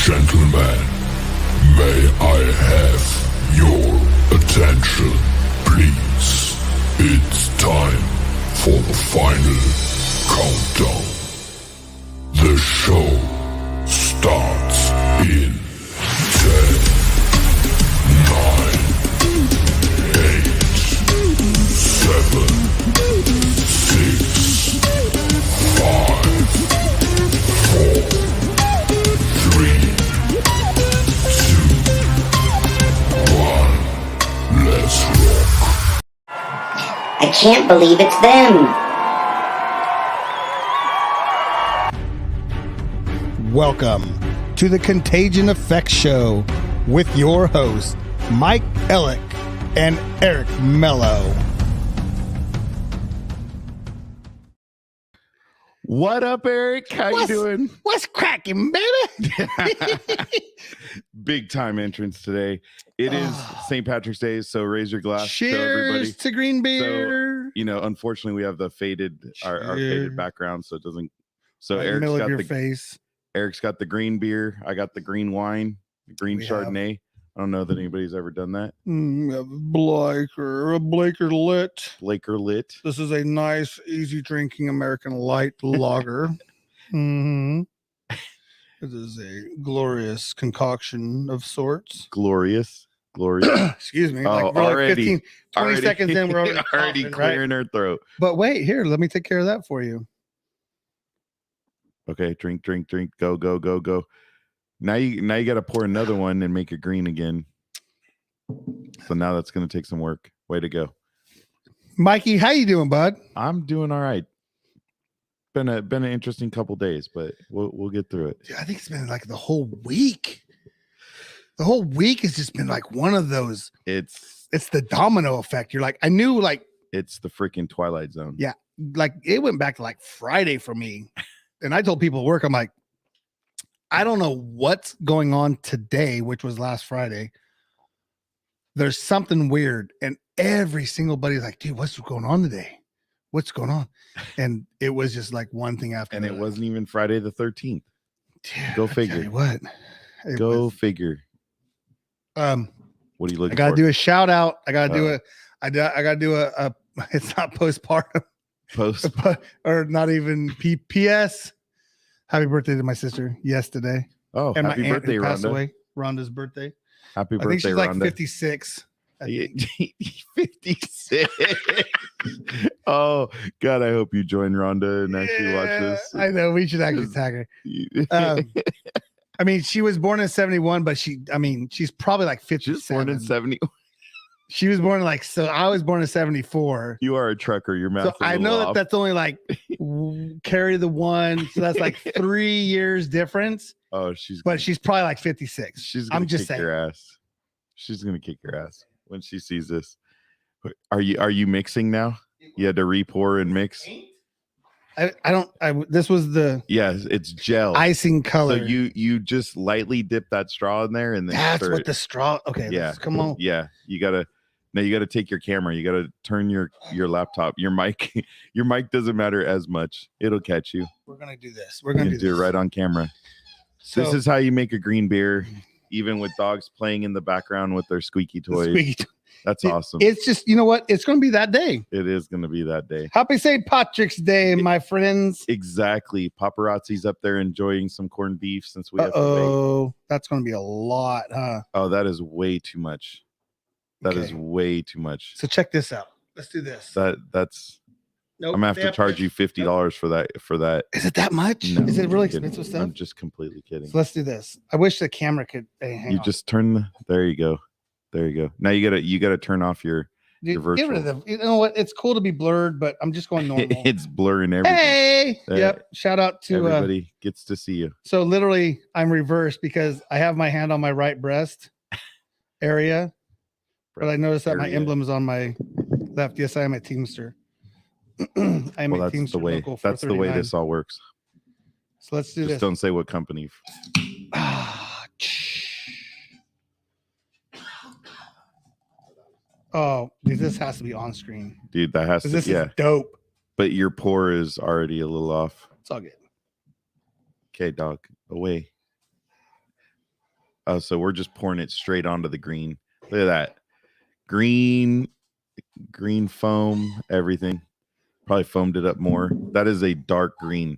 Gentlemen, may I have your attention, please? It's time for the final countdown. The show starts in 10, 9, 8, 7, 6, 5, 4, 3, 2, 1. Let's rock. I can't believe it's them. Welcome to the Contagion Effect Show with your hosts, Mike Ellick and Eric Mello. What up, Eric? How you doing? What's cracking, baby? Big time entrance today. It is St. Patrick's Day, so raise your glass to everybody. Cheers to green beer. So, unfortunately, we have the faded, our faded background, so it doesn't. So Right in the middle of your face. Eric's got the green beer. I got the green wine, the green Chardonnay. I don't know that anybody's ever done that. Blaker Lit. Blaker Lit. This is a nice, easy drinking American light lager. Mm-hmm. It is a glorious concoction of sorts. Glorious. Excuse me. Oh, we're already, 15, 20 seconds in, we're already coughing, clearing our throat. But wait, here, let me take care of that for you. Okay, drink. Go. Now you got to pour another one and make it green again. So now that's going to take some work. Way to go, Mikey. How you doing, bud? I'm doing all right. Been an interesting couple days, but we'll get through it. Dude, I think it's been like the whole week. The whole week has just been like one of those. It's the domino effect. You're like, I knew like it's the freaking Twilight Zone. Yeah, like it went back to like Friday for me. And I told people at work, I'm like, I don't know what's going on today, which was last Friday. There's something weird. And every single buddy's like, dude, what's going on today? What's going on? And it was just like one thing after and another. It wasn't even Friday the 13th. Dude, go figure. What? Go figure. What are you looking for? I gotta do a shout out. I gotta do a it's not postpartum. Or not even PS. Happy birthday to my sister yesterday. Oh, and happy my aunt birthday, who passed Rhonda. away. Rhonda's birthday. Happy birthday, I think she's like Rhonda. 56. 56. Oh God, I hope you join Rhonda and actually watch this. I know we should actually tag her. I mean, she was born in 71, but she's probably like 57. She was born in 70. She was born I was born in 74. You are a trucker. Your math. So I know that's only like carry the one. So that's like 3 years difference. Oh, she's probably like 56. She's gonna kick your ass. She's gonna kick your ass when she sees this. Are you mixing now? You had to re-pour and mix. This was the it's gel icing color. So you just lightly dip that straw in there and then that's what the straw. Okay, come on. Yeah, you gotta take your camera. You gotta turn your laptop. Your mic doesn't matter as much. It'll catch you. We're gonna do this. We're gonna do it right on camera. So, this is how you make a green beer, even with dogs playing in the background with their squeaky toys. That's awesome. It's just, you know what? It's going to be that day. It is going to be that day. Happy St. Patrick's Day, my friends. Exactly. Paparazzi's up there enjoying some corned beef since we have to wait. Oh, that's going to be a lot, huh? Oh, that is way too much. That is way too much. So check this out. Let's do this. That's. Nope, I'm gonna have to charge you $50 for that. Is it that much? No, is it really expensive stuff? I'm just completely kidding. So let's do this. I wish the camera could. You just turn. There you go. Now you gotta turn off your virtual. Get rid of you know what? It's cool to be blurred, but I'm just going normal. It's blurring everything. Hey, yep. Shout out to everybody gets to see you. So literally, I'm reversed because I have my hand on my right breast area, but I noticed that my emblem is on my left. Yes, I am a Teamster. I'm a Teamster. That's the way this all works. So let's do this. Just don't say what company. Oh, dude, this has to be on screen. Dude, that has to. This is dope. But your pour is already a little off. It's all good. Okay, dog. Away. Oh, so we're just pouring it straight onto the green. Look at that. Green foam, everything. Probably foamed it up more. That is a dark green.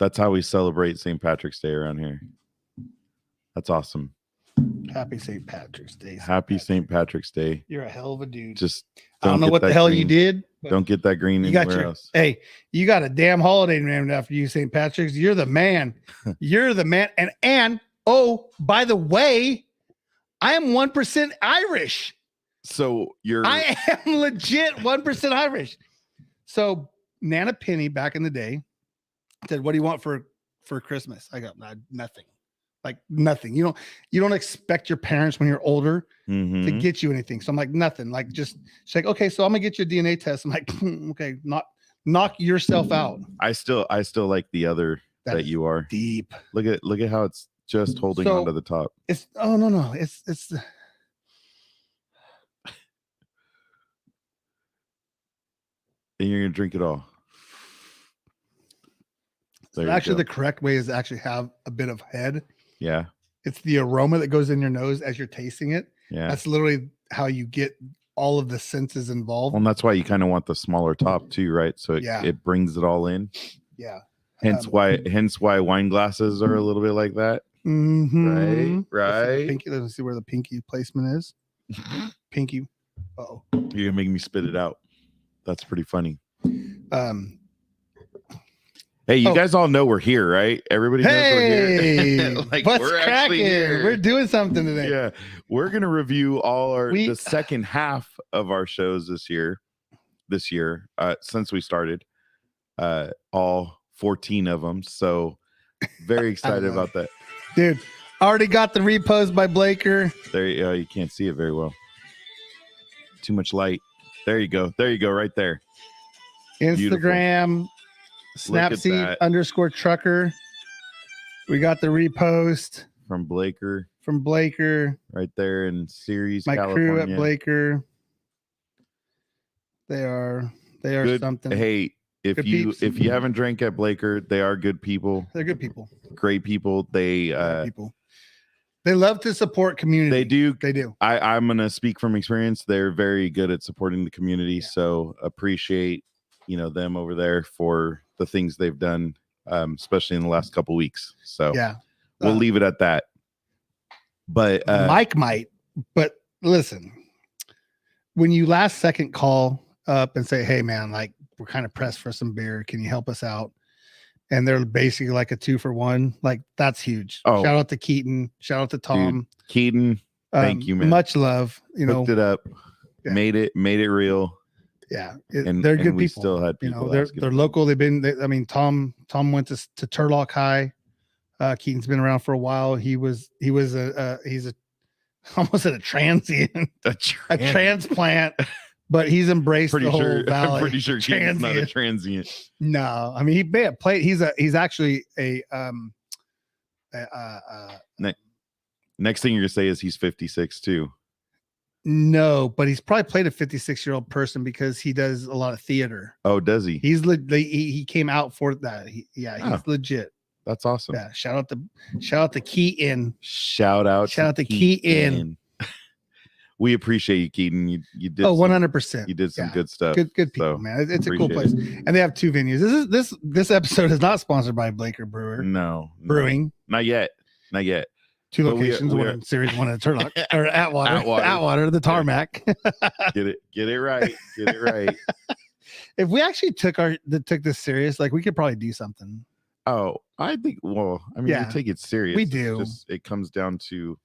That's how we celebrate St. Patrick's Day around here. That's awesome. Happy St. Patrick's Day. Happy St. Patrick's Day. You're a hell of a dude. Just I don't know get what the that hell green. you did. but Don't get that green You got anywhere your else. hey, you got a damn holiday named after you, St. Patrick's. You're the man. You're the man. And oh, by the way, I am 1% Irish. So you're I am legit 1% Irish. So Nana Penny back in the day said, "What do you want for Christmas?" I got nothing. Like nothing. You don't expect your parents when you're older Mhm. to get you anything. So I'm like, nothing. Like just she's like, okay, so I'm gonna get you a DNA test. I'm like, okay, knock yourself out. I still like the other that is you are. deep. Look at how it's just holding So- onto the top. It's no. It's And you're gonna drink it all. There you actually go. the correct way is to actually have a bit of head. Yeah. It's the aroma that goes in your nose as you're tasting it. Yeah. That's literally how you get all of the senses involved. Well, and that's why you kind of want the smaller top too, right? So Yeah. it brings it all in. Yeah. Hence why wine glasses are a little bit like that. Mhm. Right. Let's see where the pinky placement is. Pinky. Oh. You're gonna make me spit it out. That's pretty funny. Hey, you guys all know we're here, right? Everybody knows we're here. Like what's we're actually cracking? here. We're doing something today. Yeah, we're gonna review all the second half of our shows this year. Since we started, all 14 of them. So very excited about that, dude. Already got the repost by Blaker. There, you can't see it very well. Too much light. There you go. There you go. Right there. Instagram. Snapseed _ trucker. We got the repost from Blaker. Right there in Ceres, my California. crew at Blaker. They are good, something. Hey, if you haven't drank at Blaker, they are good people. They're good people. Great people. They love to support community. They do. I'm gonna speak from experience. They're very good at supporting the community. Yeah. So appreciate them over there for the things they've done, especially in the last couple weeks. So yeah, we'll leave it at that. But Mike might. But listen, when you last second call up and say, "Hey man, like we're kind of pressed for some beer. Can you help us out?" And they're basically like a 2-for-1. Like that's huge. Oh, shout out to Keaton. Shout out to Tom. Dude, Keaton. Thank you, man. Much love. Hooked it up. Yeah. Made it real. Yeah, they're good people. We still had people. They're local. Tom went to Turlock High. Keaton's been around for a while. He's almost at a transient, a transplant, but he's embraced the whole valley. I'm pretty sure Keaton's not a transient. No, I mean he may have played. He's actually a Next thing you're gonna say is he's 56 too. No, but he's probably played a 56-year-old person because he does a lot of theater. Oh, does he? He came out for that. He's legit. That's awesome. Yeah. Shout out to Keaton. Shout out to Keaton. We appreciate you, Keaton. You did 100%. You did some good stuff. Good people, man. It's a cool place. And they have 2 venues. This episode is not sponsored by Blaker Brewer. No. Brewing. Not yet. 2 locations, one in Series, one in Turlock, or Atwater, the tarmac. Get it right. If we actually took this serious, like we could probably do something. Oh, I think. Well, I mean, we take it serious. We do. It comes down to,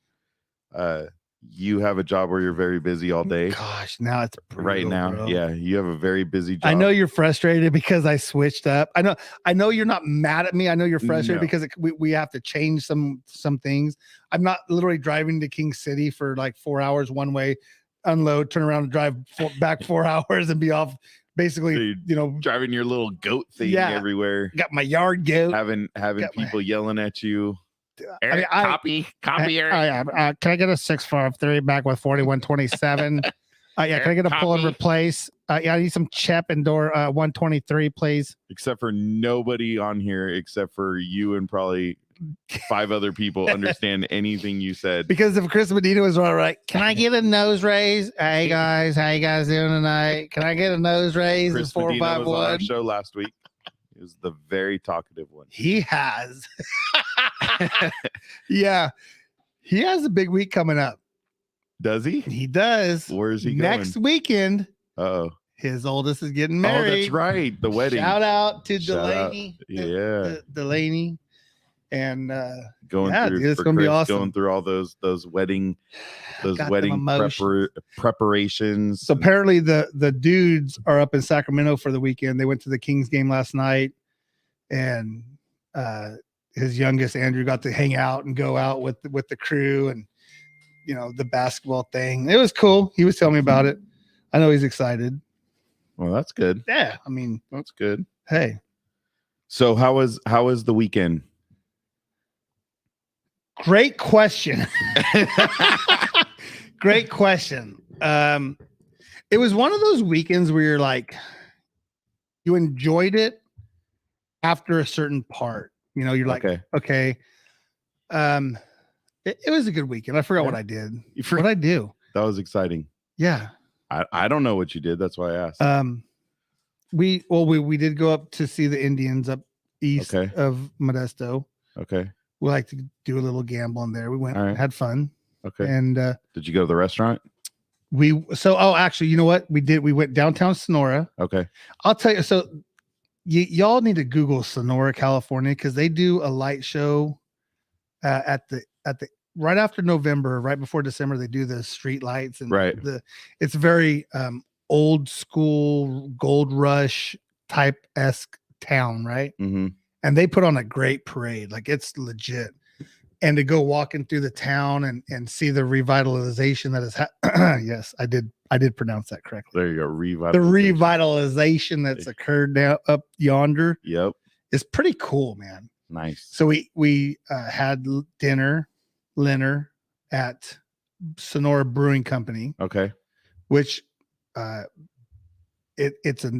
you have a job where you're very busy all day. Gosh, now it's brutal, right now. Bro. Yeah, you have a very busy job. I know you're frustrated because I switched up. I know you're not mad at me. I know you're frustrated because we have to change some things. I'm not literally driving to King City for like 4 hours one way, unload, turn around and drive back 4 hours and be off. Basically, driving your little goat thing everywhere. Got my yard goat. Having people yelling at you. Eric, copy, Eric. Can I get a 653 back with 4127? Can I get a pull and replace? Yeah, I need some Chep and Door 123, please. Except for nobody on here, except for you and probably 5 other people, understand anything you said. Because if Chris Medina was all right, can I get a nose raise? Hey guys, how you guys doing tonight? Can I get a nose raise? Chris Medina was on our show last week. He was the very talkative one. He has. Yeah. He has a big week coming up. Does he? He does. Where is he Next going? weekend. Uh-oh. His oldest is getting married. Oh, that's right. The wedding. Shout out to Shout out. Delaney. Yeah. Delaney. And going yeah, through dude, it's gonna be awesome. Going through all those wedding Got them preparations. So apparently the dudes are up in Sacramento for the weekend. They went to the Kings game last night, and his youngest Andrew got to hang out and go out with the crew and the basketball thing. It was cool. He was telling me about it. I know he's excited. Well, that's good. Yeah, I mean that's good. Hey, so how was the weekend? Great question. Great question. It was one of those weekends where you're like, you enjoyed it after a certain part. You're like, okay. It was a good weekend. I forgot what I did. What I do? That was exciting. Yeah. I don't know what you did. That's why I asked. We did go up to see the Indians up east of Modesto. Okay. We like to do a little gamble in there. We went, had fun. Okay. And did you go to the restaurant? Actually, you know what? We did. We went downtown Sonora. Okay. I'll tell you. So y'all need to Google Sonora, California, because they do a light show at the right after November, right before December. They do the street lights and it's very old school gold rush type esque town, right? Mm-hmm. And they put on a great parade. Like it's legit. And to go walking through the town and see the revitalization that is yes, I did pronounce that correctly. There you go. The revitalization that's occurred down up yonder. Yep. It's pretty cool, man. Nice. So we had dinner at Sonora Brewing Company. Okay. Which it's a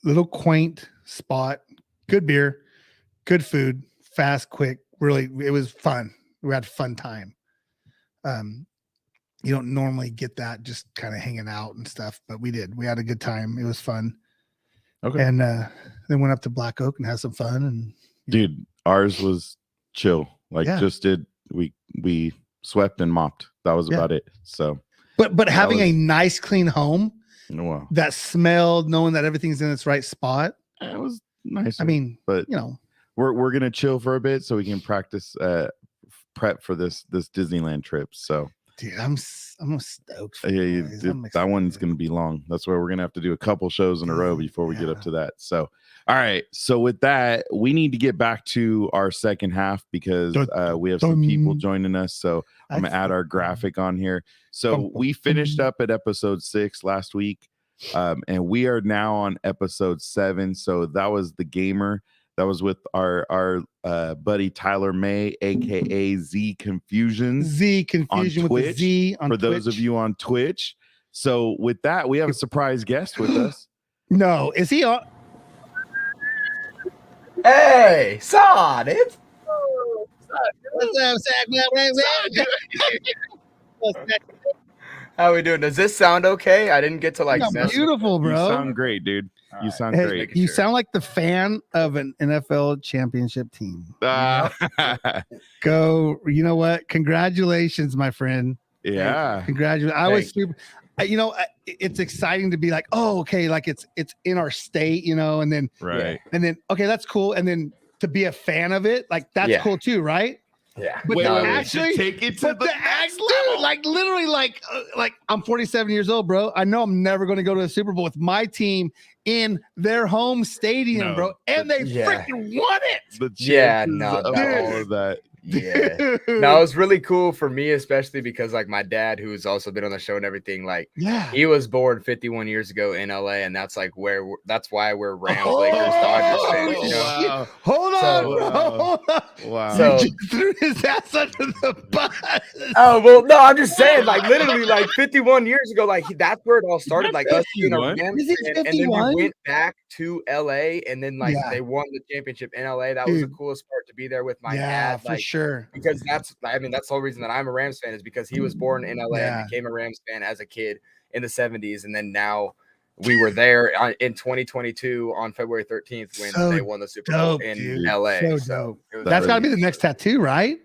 little quaint spot, good beer, good food, fast, quick. Really, it was fun. We had a fun time. You don't normally get that just kind of hanging out and stuff, but we did. We had a good time. It was fun. Okay. And then went up to Black Oak and had some fun. And dude, ours was chill. We swept and mopped. That was about it. So, but having a nice, clean home that smelled, knowing that everything's in its right spot, it was nice. I mean, but we're gonna chill for a bit so we can practice prep for this Disneyland trip. So dude, I'm stoked. That one's gonna be long. That's why we're gonna have to do a couple shows in a row before we get up to that. So all right. So with that, we need to get back to our second half because we have some people joining us. So I'm gonna add our graphic on here. So we finished up at episode 6 last week. And we are now on episode 7. So that was the gamer. That was with our buddy Tyler May, aka zCofuzionzz. zCofusion on Twitch, with the Z on for Twitch. those of you on Twitch. So with that, we have a surprise guest with us. No, is he on? Hey, son, it's What's up, Zach? how we doing? Does this sound okay? I didn't get to like. Beautiful, bro. You sound great, dude. You sound great. You sound like the fan of an NFL championship team. Go. You know what? Congratulations, my friend. Yeah. Congratulations. I was super. It's exciting to be like, oh, okay, like it's in our state, and then and then okay, that's cool, and then to be a fan of it, like that's cool too, right? Yeah. But actually take it to the next level. Like literally, like I'm 47 years old, bro. I know I'm never going to go to a Super Bowl with my team in their home stadium, bro, and they freaking won it. The chances of all of that. Yeah. Dude. No, it was really cool for me, especially because like my dad, who's also been on the show and everything, like Yeah. he was born 51 years ago in LA, and that's like that's why we're Rams, Lakers, Dodgers fans, you know. Wow. Hold on, So- bro. Hold on. Wow. So- You just threw his ass under the bus. Oh well, no, I'm just saying, like literally, like 51 years ago, like that's where it all started. Like us being a 51? Rams Is it fan, and then 51? we went back to LA, and then like Yeah. they won the championship in LA. That was the Dude. coolest part, to be there with my Yeah, dad, for like sure. because that's the whole reason that I'm a Rams fan, is because he was born in LA Yeah. and became a Rams fan as a kid in the 70s, and then now we were there in 2022 on February 13th when So they won the Super Bowl dope, in dude. LA. So So dope. it was That's got to really be the next tattoo, right?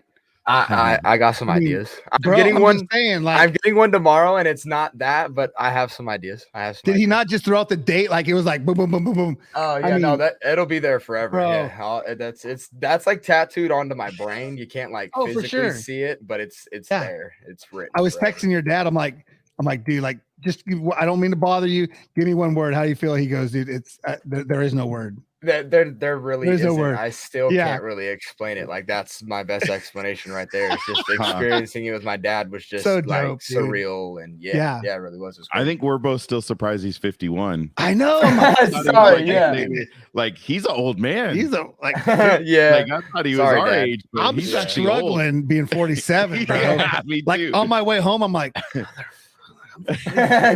I got some I mean, ideas. I'm Bro, getting I'm one. just saying, like, I'm getting one tomorrow, and it's not that, but I have some ideas. did he not just throw out the date? Like it was like boom, boom, boom, boom, boom. Oh I yeah, no, mean, that it'll be there forever. bro. Yeah, that's like tattooed onto my brain. You can't like Oh, for physically sure. see it, but it's Yeah. there. It's written. I was forever. texting your dad. I'm like, dude, like, just I don't mean to bother you. Give me one word. How do you feel? He goes, dude, it's there is no word. There really There's no isn't. word. I still Yeah. can't really explain it. Like that's my best explanation right there. It's just experiencing it with my dad was just So like dope, dude. surreal, and Yeah. it really was. It was I think we're both still surprised he's 51. I know. I'm like, Sorry, Like, yeah. Like he's an old man. he's a like. yeah. Like I thought he was Sorry, our Dad. age, but I'm he's actually struggling being 47, old. bro. Yeah, me Like too. on my way home, I'm like,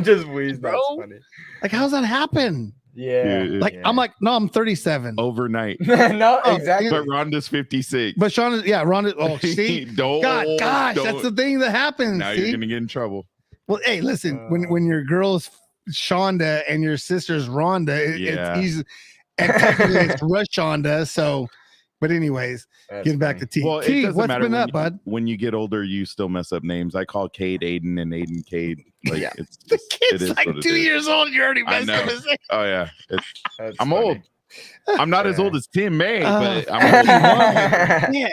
just wheezed. That's Bro. funny. like, how's that happen? Yeah. Dude. Like, I'm like, no, I'm 37. overnight. no, Oh, exactly. But Rhonda's 56. But Sean, Rhonda. Oh, see, don't. gosh, that's the don't. thing that happens. Now see? you're gonna get in trouble. Well, hey, listen, when your girl's Shonda and your sister's Rhonda, Yeah. it's easy. And technically it's Rashonda. So, but anyways, That's getting back to funny. T. Well, it T, doesn't what's matter been when up, you, bud? when you get older, you still mess up names. I call Cade Aiden and Aiden Cade. Like Yeah. it's The just, it kid's is like what it 2 is. years old. You're already I messing up know. his name. Oh yeah, That's I'm funny. old. I'm not as Yeah. old as Tim May, Oh. but I'm old. Shit.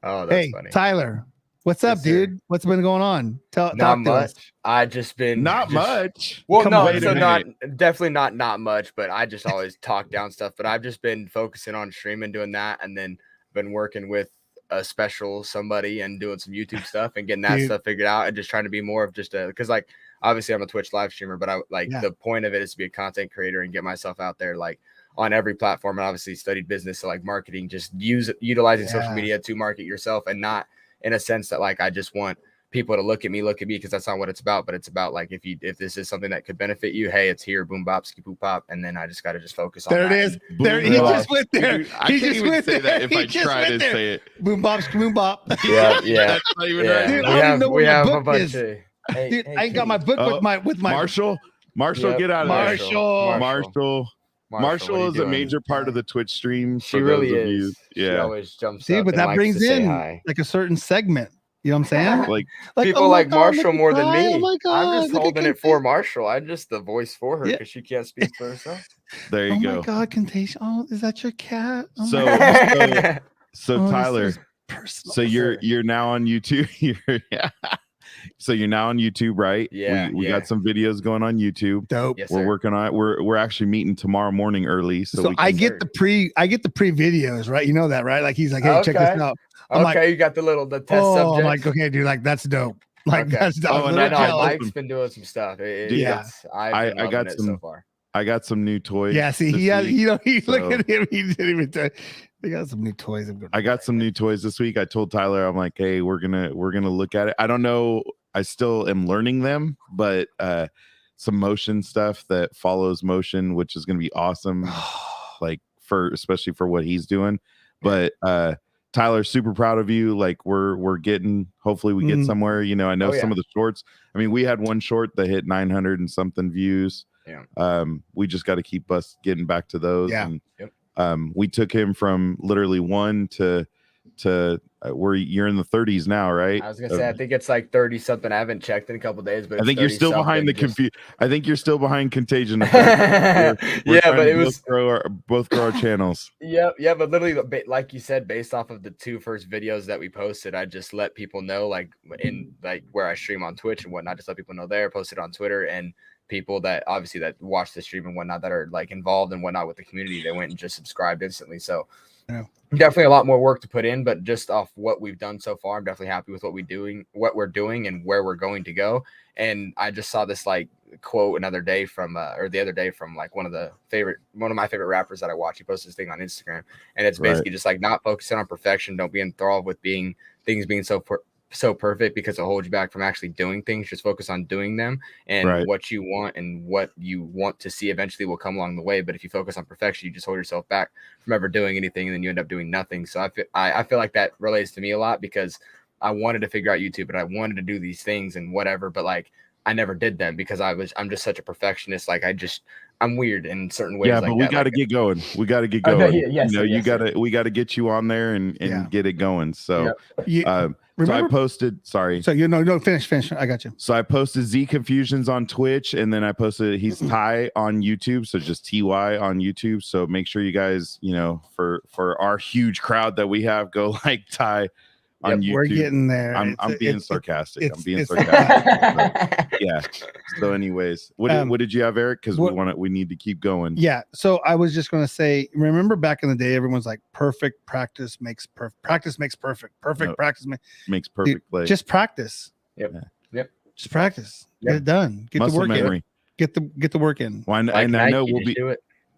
Oh, that's Hey, funny. Tyler, what's up, Yes, sir. dude? What's been going on? Not Talk to us. much. I just been Not just- much. Well, Come no, on, so wait a not definitely not much, but I just always talk down stuff. But I've just been focusing on streaming, doing that, and then been working with a special somebody and doing some YouTube stuff and getting that Dude. stuff figured out, and just trying to be more of just a, because like obviously I'm a Twitch live streamer, but I like Yeah. the point of it is to be a content creator and get myself out there like on every platform. And obviously studied business, so like marketing, just utilizing social Yeah. media to market yourself, and not in a sense that like I just want people to look at me, because that's not what it's about. But it's about like if this is something that could benefit you, hey, it's here, boom bop, ski poop pop, and then I just got to just focus on There it that. is. And- There, he Boom just bop. went there. Dude, I He can't just even went say there. that if He I just try went to there. say it. Boom bop, boom bop. Yeah, yeah. That's not even Yeah, right. Dude, we I don't have, even know we where my have a book bunch is. of. Hey, Dude, hey, I ain't got my kitty. book with my Marshall, Yep, get out of there. Marshall. Marshall what are you is a doing? major part of the Twitch stream. She for really those of is. you. She Yeah, always jumps See, up but and that likes brings to say in hi. like a certain segment. You know what I'm saying? like People oh my like God, Marshall look at more than Ty. me. Oh my God, I'm just look at holding it for Contagious. Marshall. I'm just the voice for her Yeah. because she can't speak for herself. there you Oh go. my God, Contagious. Oh, is that your cat? Oh So- my So Oh, this Tyler, is personal. so you're now on YouTube. So you're now on YouTube, right? Yeah, we yeah. got some videos going on YouTube. dope. Yes, We're sir. working on it. We're actually meeting tomorrow morning early, so, So we I can, get the pre videos, right? You know that, right? Like he's like, hey, check this Okay. out. I'm Okay, like, you got the test oh, subject. I'm like, okay, dude, like that's dope. Like Okay. that's dope. Oh, I'm and a I little know jealous. Mike's been doing some stuff. Dude, yeah. I've been I got loving it so some- far. I got some new toys. Yeah, see, this he has, week. you know, he look so- at him, he didn't even tell. They got some new toys. I got some new toys this week. I told Tyler, I'm like, hey, we're gonna look at it. I don't know. I still am learning them, but some motion stuff that follows motion, which is gonna be awesome. Like especially for what he's doing. But Tyler, super proud of you. Like we're getting, hopefully we get Mhm. somewhere. You know, I know Oh, some yeah. of the shorts. I mean, we had one short that hit 900 and something views. Yeah. We just got to keep us getting back to those. Yeah. And Yep. we took him from literally 1 to where you're in the 30s now, right? I was gonna say, I think it's like 30 something. I haven't checked in a couple days, but I think you're still behind the confused. I think you're still behind Contagion. Effect. We're Yeah, trying but to it was both grow our channels. yeah, but literally, like you said, based off of the 2 first videos that we posted, I just let people know, like in like where I stream on Twitch and whatnot, just let people know there, posted on Twitter, and people that obviously that watch the stream and whatnot that are like involved and whatnot with the community. They went and just subscribed instantly. So Yeah. definitely a lot more work to put in, but just off what we've done so far, I'm definitely happy with what we're doing and where we're going to go. And I just saw this like quote the other day from like one of my favorite rappers that I watch. He posted this thing on Instagram, and it's basically just like not focusing on perfection. Don't be enthralled with things being so perfect because it holds you back from actually doing things. Just focus on doing them, and what you want and what you want to see eventually will come along the way. But if you focus on perfection, you just hold yourself back from ever doing anything, and then you end up doing nothing. So I feel like that relates to me a lot because I wanted to figure out YouTube and I wanted to do these things and whatever, but like I never did them because I'm just such a perfectionist. Like I'm weird in certain ways. Yeah, like but we got to get going. We got to get going. We got to get you on there and get it going. So, so I posted. Sorry. So no, finish. I got you. So I posted zCofuzionzz on Twitch, and then I posted he's Ty on YouTube. So just TY on YouTube. So make sure you guys, for our huge crowd that we have, go like Ty. On YouTube. We're getting there. I'm being sarcastic. I'm being sarcastic. So, yeah. So, anyways, what did you have, Eric? Because we need to keep going. Yeah. So I was just going to say, remember back in the day, everyone's like, perfect practice makes perfect. Practice makes perfect. Perfect practice makes perfect play. Just practice. Yep. Just practice. Get it done. Get Muscle the work memory. in. Get the work in. Well, I know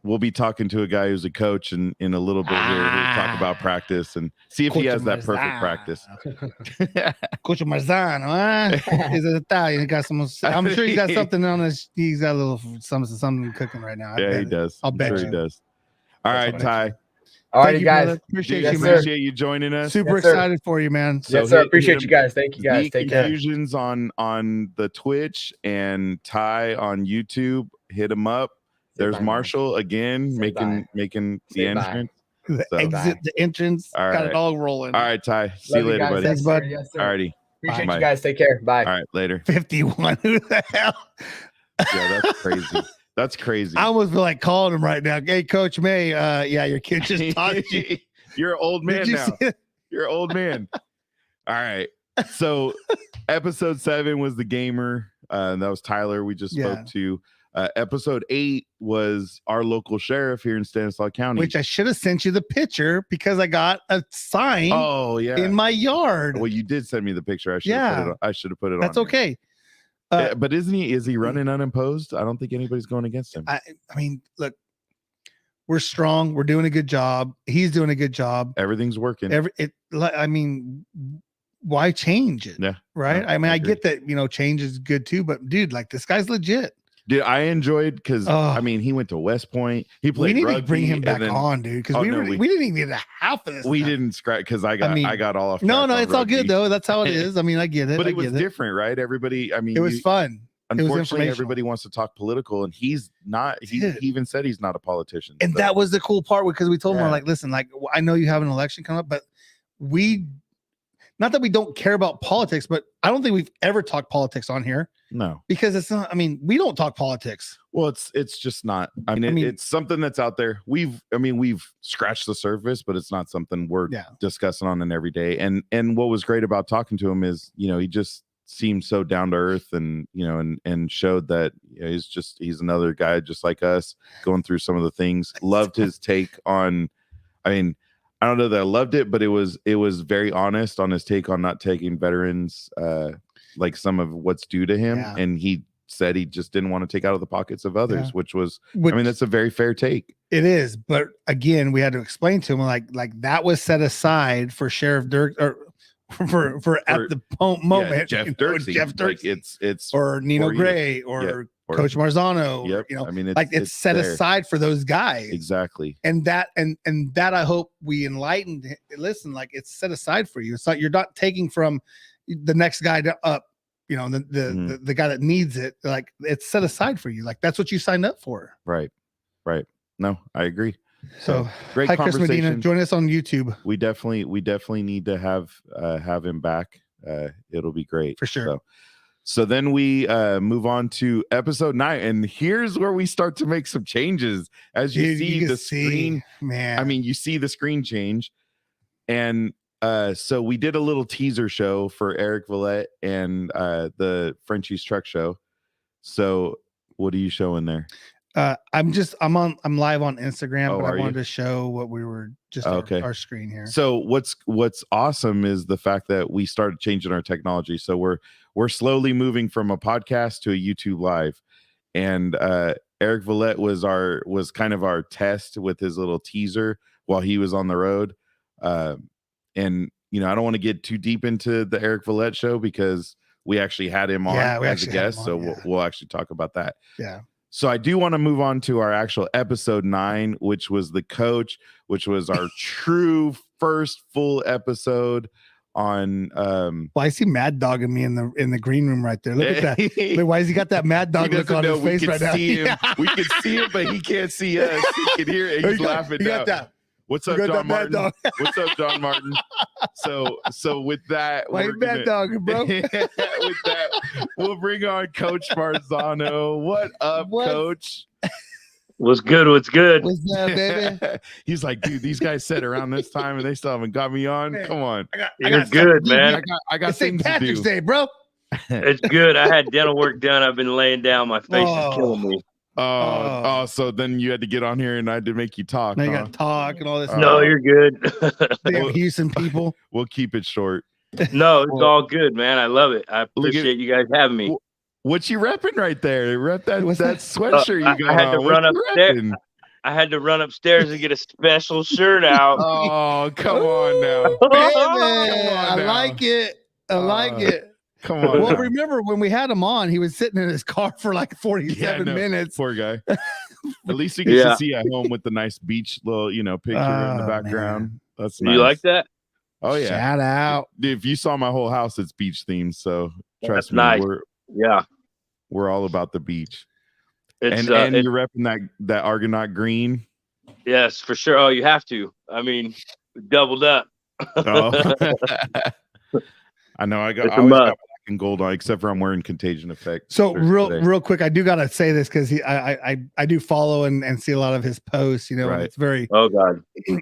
we'll be talking to a guy who's a coach in a little bit here who'll talk about practice and see if he has that perfect practice. Coach Marzano, he's Italian. He got some. I'm sure he got something on his. He's got a little something cooking right now. Yeah, he does. I'll bet he does. All right, Ty. All right, guys. Brother. Appreciate you, man. Appreciate you joining us. Super excited for you, man. Yes, sir. Appreciate you guys. Thank you, guys. Take care. zCofuzionzz on the Twitch and Ty on YouTube. Hit him up. There's Marshall again, making the entrance. The entrance. All right. Got it all rolling. All right, Ty. See you later, buddy. Thanks, bud. Yes, sir. All righty. Appreciate you guys. Take care. Bye. All right, later. 51. Who the hell? Yeah, that's crazy. That's crazy. I almost feel like calling him right now. Hey, Coach May. Yeah, your kid just taught you. You're an old man now. You're an old man. All right. So episode 7 was the gamer. That was Tyler we just spoke to. Episode 8 was our local sheriff here in Stanislaus County, which I should have sent you the picture because I got a sign. In my yard. Well, you did send me the picture. I should have put it on. That's okay. But is he running unopposed? I don't think anybody's going against him. I mean, look, we're strong. We're doing a good job. He's doing a good job. Everything's working. I mean, why change it? Yeah. Right. No, I mean, I get that, change is good too, but dude, like this guy's legit. Dude, I enjoyed because I mean he went to West Point. He played. We need rugby, to bring him back on, dude, because we didn't even get a half of this. We didn't scratch because I got all off. No, it's all good though. That's how it is. I mean, I get it. But it was different, right? Everybody. I mean, it was fun. Unfortunately, everybody wants to talk political, and he's not. He even said he's not a politician. And that was the cool part because we told him, like, listen, like I know you have an election coming up, but not that we don't care about politics, but I don't think we've ever talked politics on here. No, because it's not. I mean, we don't talk politics. Well, it's just not. I mean, it's something that's out there. We've scratched the surface, but it's not something we're discussing on an everyday. And what was great about talking to him is, he just seemed so down to earth, and and showed that he's another guy just like us going through some of the things. Loved his take on. I mean, I don't know that I loved it, but it was very honest on his take on not taking veterans, like some of what's due to him. Yeah. And he said he just didn't want to take out of the pockets of others, which I mean, that's a very fair take. It is. But again, we had to explain to him like that was set aside for Sheriff Dirk or for at the moment. Yeah, Jeff Dirksey. Like it's or Nino Gray or Coach Marzano. Yep. I mean, it's set aside for those guys. Exactly. And that I hope we enlightened. Listen, like it's set aside for you. It's not, you're not taking from the next guy up, the guy that needs it. Like it's set aside for you. Like that's what you signed up for. Right. No, I agree. So great hi, conversation. Chris Medina. Join us on YouTube. We definitely need to have him back. It'll be great for sure. So then we move on to episode 9, and here's where we start to make some changes. As you see the screen, man. I mean, you see the screen change, and so we did a little teaser show for Eric Villette and the Frenchie's Truck Show. So What are you showing there? I'm live on Instagram, Oh, but are I wanted you? to show what we were just Okay. our screen here. So what's awesome is the fact that we started changing our technology. So we're slowly moving from a podcast to a YouTube live. And Eric Villette was kind of our test with his little teaser while he was on the road. And you know, I don't want to get too deep into the Eric Villette show because we actually had him on as a guest. So we'll actually talk about that. Yeah. So I do want to move on to our actual episode 9, which was the coach, which was our true first full episode on. Well, I see Mad Dog in me in the green room right there. Look at that. Look, why has he got that Mad Dog look on his face right now? We can see him, but he can't see us. He can hear it. He's laughing. He got that. What's up, John Martin? What's up, John Martin? So with that, why you Mad Dog, bro? With that, we'll bring on Coach Marzano. What up, Coach? What's good? What's good? What's up, baby? He's like, dude, these guys said around this time and they still haven't got me on. Come on. You're good, man. I got things St. Patrick's to do. Day, bro. It's good. I had dental work done. I've been laying down. My face is killing me. Oh, so then you had to get on here and I had to make you talk. Now you got to talk and all this. No, you're good. Damn Houston people. We'll keep it short. No, it's all good, man. I love it. I appreciate you guys having me. What you repping right there? Rep that sweatshirt you got. I had to run upstairs. I had to run upstairs and get a special shirt out. Oh, come on now. I like it. I like it. Come on. Well, remember when we had him on, he was sitting in his car for like 47 minutes. Poor guy. At least you get to see at home with the nice beach little, picture in the background. Man. That's nice. You like that? Oh yeah. Shout out. Dude, if you saw my whole house, it's beach themed. So trust me, nice. we're all about the beach. It's, and you're repping that Argonaut green. Yes, for sure. Oh, you have to. I mean, doubled up. Oh. I know. I always got black and gold on, except for I'm wearing Contagion Effect. So real quick, I do gotta say this because I do follow and see a lot of his posts. Right. It's very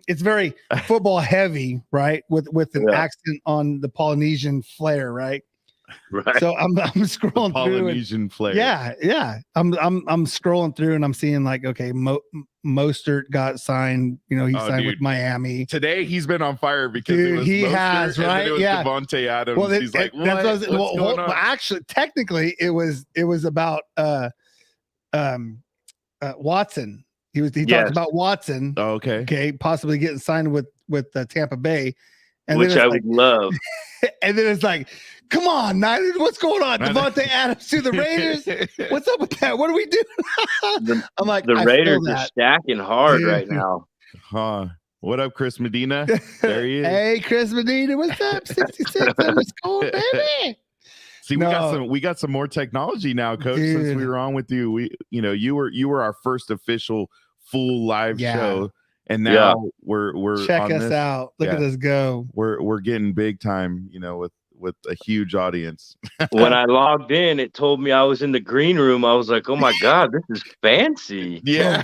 it's very football heavy, right? With an accent on the Polynesian flair, right? Right. So I'm scrolling through. Polynesian flair. Yeah. I'm scrolling through and I'm seeing like, okay, Mostert got signed. He signed with Miami. Today he's been on fire because dude, it was he Mostert, has, right? And then it was Devontae Adams. Well, he's like, what's going on? Actually, technically, it was about Watson. He talked about Watson. Oh, okay, possibly getting signed with Tampa Bay, and which I would love. And then it's like, come on, Niners, what's going on? Devontae Adams to the Raiders. What's up with that? What do we do? I'm like, the Raiders are stacking hard right now. Huh. What up, Chris Medina? There he is. Hey, Chris Medina, what's up? 66 underscore, baby. See, we got some more technology now, Coach. Dude. Since we were on with you, you were our first official full live show. And now we're check on us this. out. Look at us go. We're getting big time, with a huge audience. When I logged in, it told me I was in the green room. I was like, "Oh my god, this is fancy!" Yeah.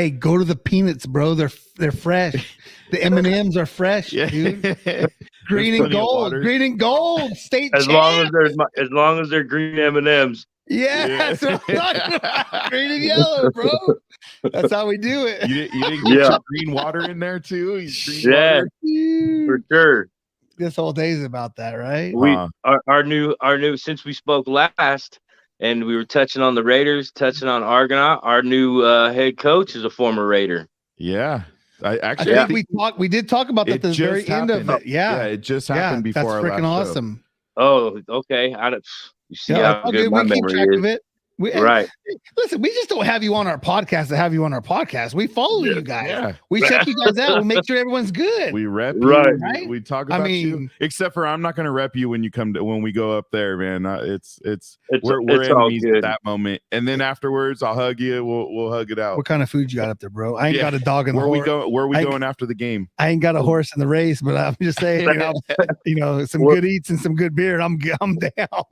Go to the peanuts, bro. They're fresh. The M&Ms are fresh, dude. Green and gold. State as long as they're green M&Ms. Yeah, that's what I'm talking about. Green and yellow, bro. That's how we do it. You didn't get your green water in there too? Yeah, for sure. This whole day is about that, right? Our new since we spoke last and we were touching on the Raiders, touching on Argonaut, our new head coach is a former Raider. Yeah. I think we did talk about that at the very end of it. Yeah, it just happened before that's our freaking last awesome. Oh, okay. You see how good my we keep memory track is. of it. Right. Listen, we just don't have you on our podcast to have you on our podcast. We follow you guys. Yeah. We check you guys out. We make sure everyone's good. We rep right. you. Right? We talk about you. Except for I'm not going to rep you when we go up there, man. We're enemies at that moment. And then afterwards, I'll hug you. We'll hug it out. What kind of food you got up there, bro? I ain't got a dog in the horse. Where are we going after the game? I ain't got a horse in the race, but I'm just saying, some good eats and some good beer. I'm down.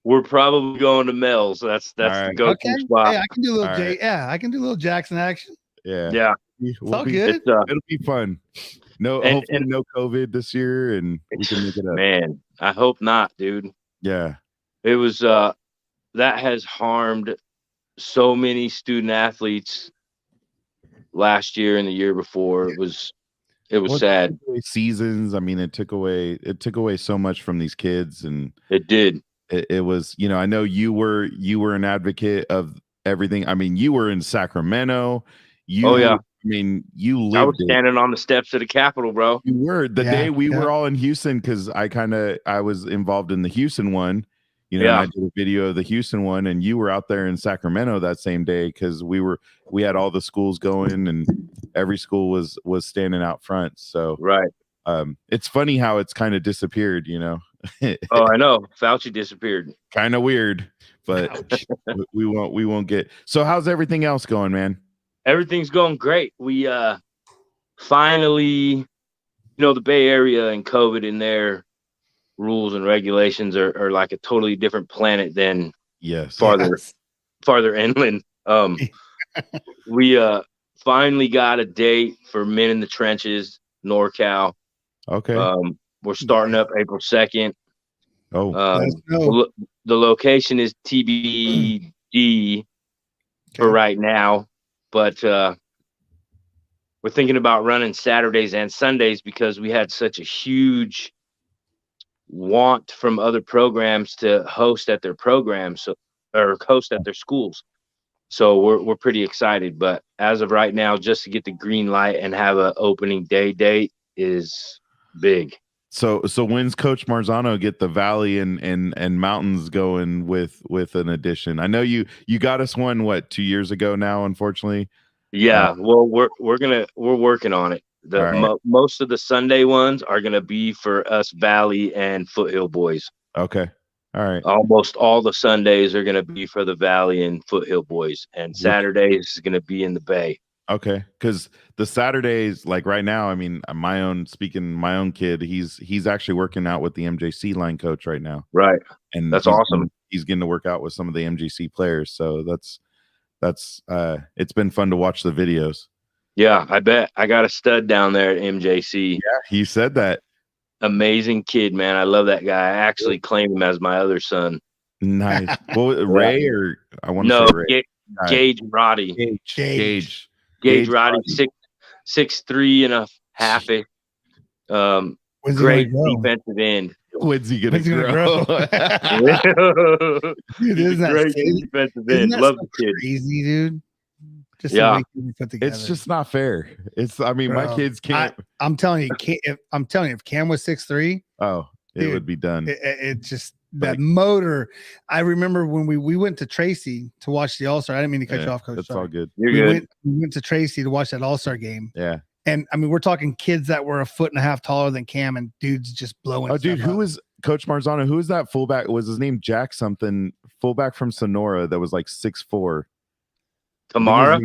We're probably going to Mel's. That's the go-to spot. Hey, I can do a little I can do a little Jackson action. Yeah. It's all good. It'll be fun. Hopefully no COVID this year, and we can make it up. Man, I hope not, dude. Yeah. It was that has harmed so many student athletes last year and the year before. It was Well, sad. Seasons. I mean, it took away so much from these kids, and It did. it was, I know you were an advocate of everything. I mean, you were in Sacramento. Oh, yeah. I mean, you I was lived it. standing on the steps of the Capitol, bro. You were the Yeah, day we yeah. were all in Houston, because I was involved in the Houston one, and Yeah. I did a video of the Houston one, and you were out there in Sacramento that same day, because we had all the schools going, and every school was standing out front. So Right. it's funny how it's kind of disappeared, Oh, I know. Fauci disappeared. kind of weird, but we won't get. So how's everything else going, man? Everything's going great. We finally, the Bay Area and COVID and their rules and regulations are like a totally different planet than Yes. farther inland. We finally got a date for Men in the Trenches, NorCal. Okay. We're starting up April 2nd. Oh, Let us know. The location is TBD for right now, but we're thinking about running Saturdays and Sundays because we had such a huge want from other programs to host at their programs, or host at their schools. So we're pretty excited. But as of right now, just to get the green light and have an opening day date is big. So when's Coach Marzano get the Valley and Mountains going with an addition? I know you got us one 2 years ago now, unfortunately. Yeah, well, we're working on it. Most of the Sunday ones are gonna be for us Valley and Foothill boys. Okay, all right. Almost all the Sundays are gonna be for the Valley and Foothill boys, and Saturdays is gonna be in the Bay. Okay, because the Saturdays, like right now, I mean, my own kid, he's actually working out with the MJC line coach right now. Right, and that's awesome. He's getting to work out with some of the MJC players, so that's it's been fun to watch the videos. Yeah, I bet. I got a stud down there at MJC. Yeah, he said that. Amazing kid, man. I love that guy. I actually claim him as my other son. Nice. Well, Ray, or I want to say Ray. Gage Roddy. Gage Roddy, 6'3" and a half. Great defensive end. When's he gonna grow? Dude, isn't that great crazy? defensive end. Love the kid. Crazy, dude. Just Yeah. the way you put together. It's just not fair. I mean, Bro, my kids can't. I'm telling you, if Cam was 6'3", it would be done. It just that motor. I remember when we went to Tracy to watch the All-Star. I didn't mean to cut you off, Coach. That's sorry. all good. You're good. We went to Tracy to watch that All-Star game. Yeah. And I mean, we're talking kids that were 1.5 feet taller than Cam, and dudes just blowing. Oh, dude, who was Coach Marzano? Who was that fullback? Was his name Jack something? Fullback from Sonora that was like 6'4". Tamara?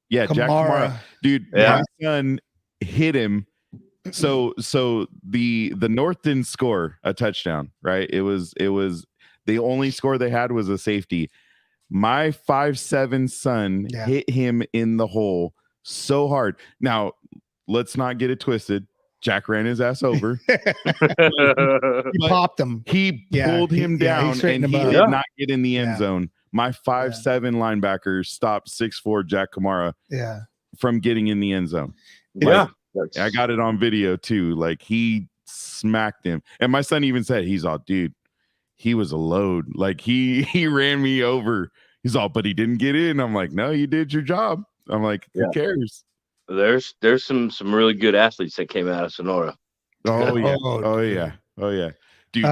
Yeah, Jack Tamara. Dude, my son hit him. So the North didn't score a touchdown, right? It was the only score they had was a safety. My 5'7" son hit him in the hole so hard. Now, let's not get it twisted. Jack ran his ass over. He popped him. He pulled him down, and he did not get in the end zone. My 5'7" linebacker stopped 6'4" Jack Kamara from getting in the end zone. Like, I got it on video too. Like, he smacked him. And my son even said, he's all, dude, he was a load. Like, he ran me over. He's all, but he didn't get in. I'm like, no, you did your job. I'm like, who cares? There's some really good athletes that came out of Sonora. Oh yeah. Oh yeah. Dude,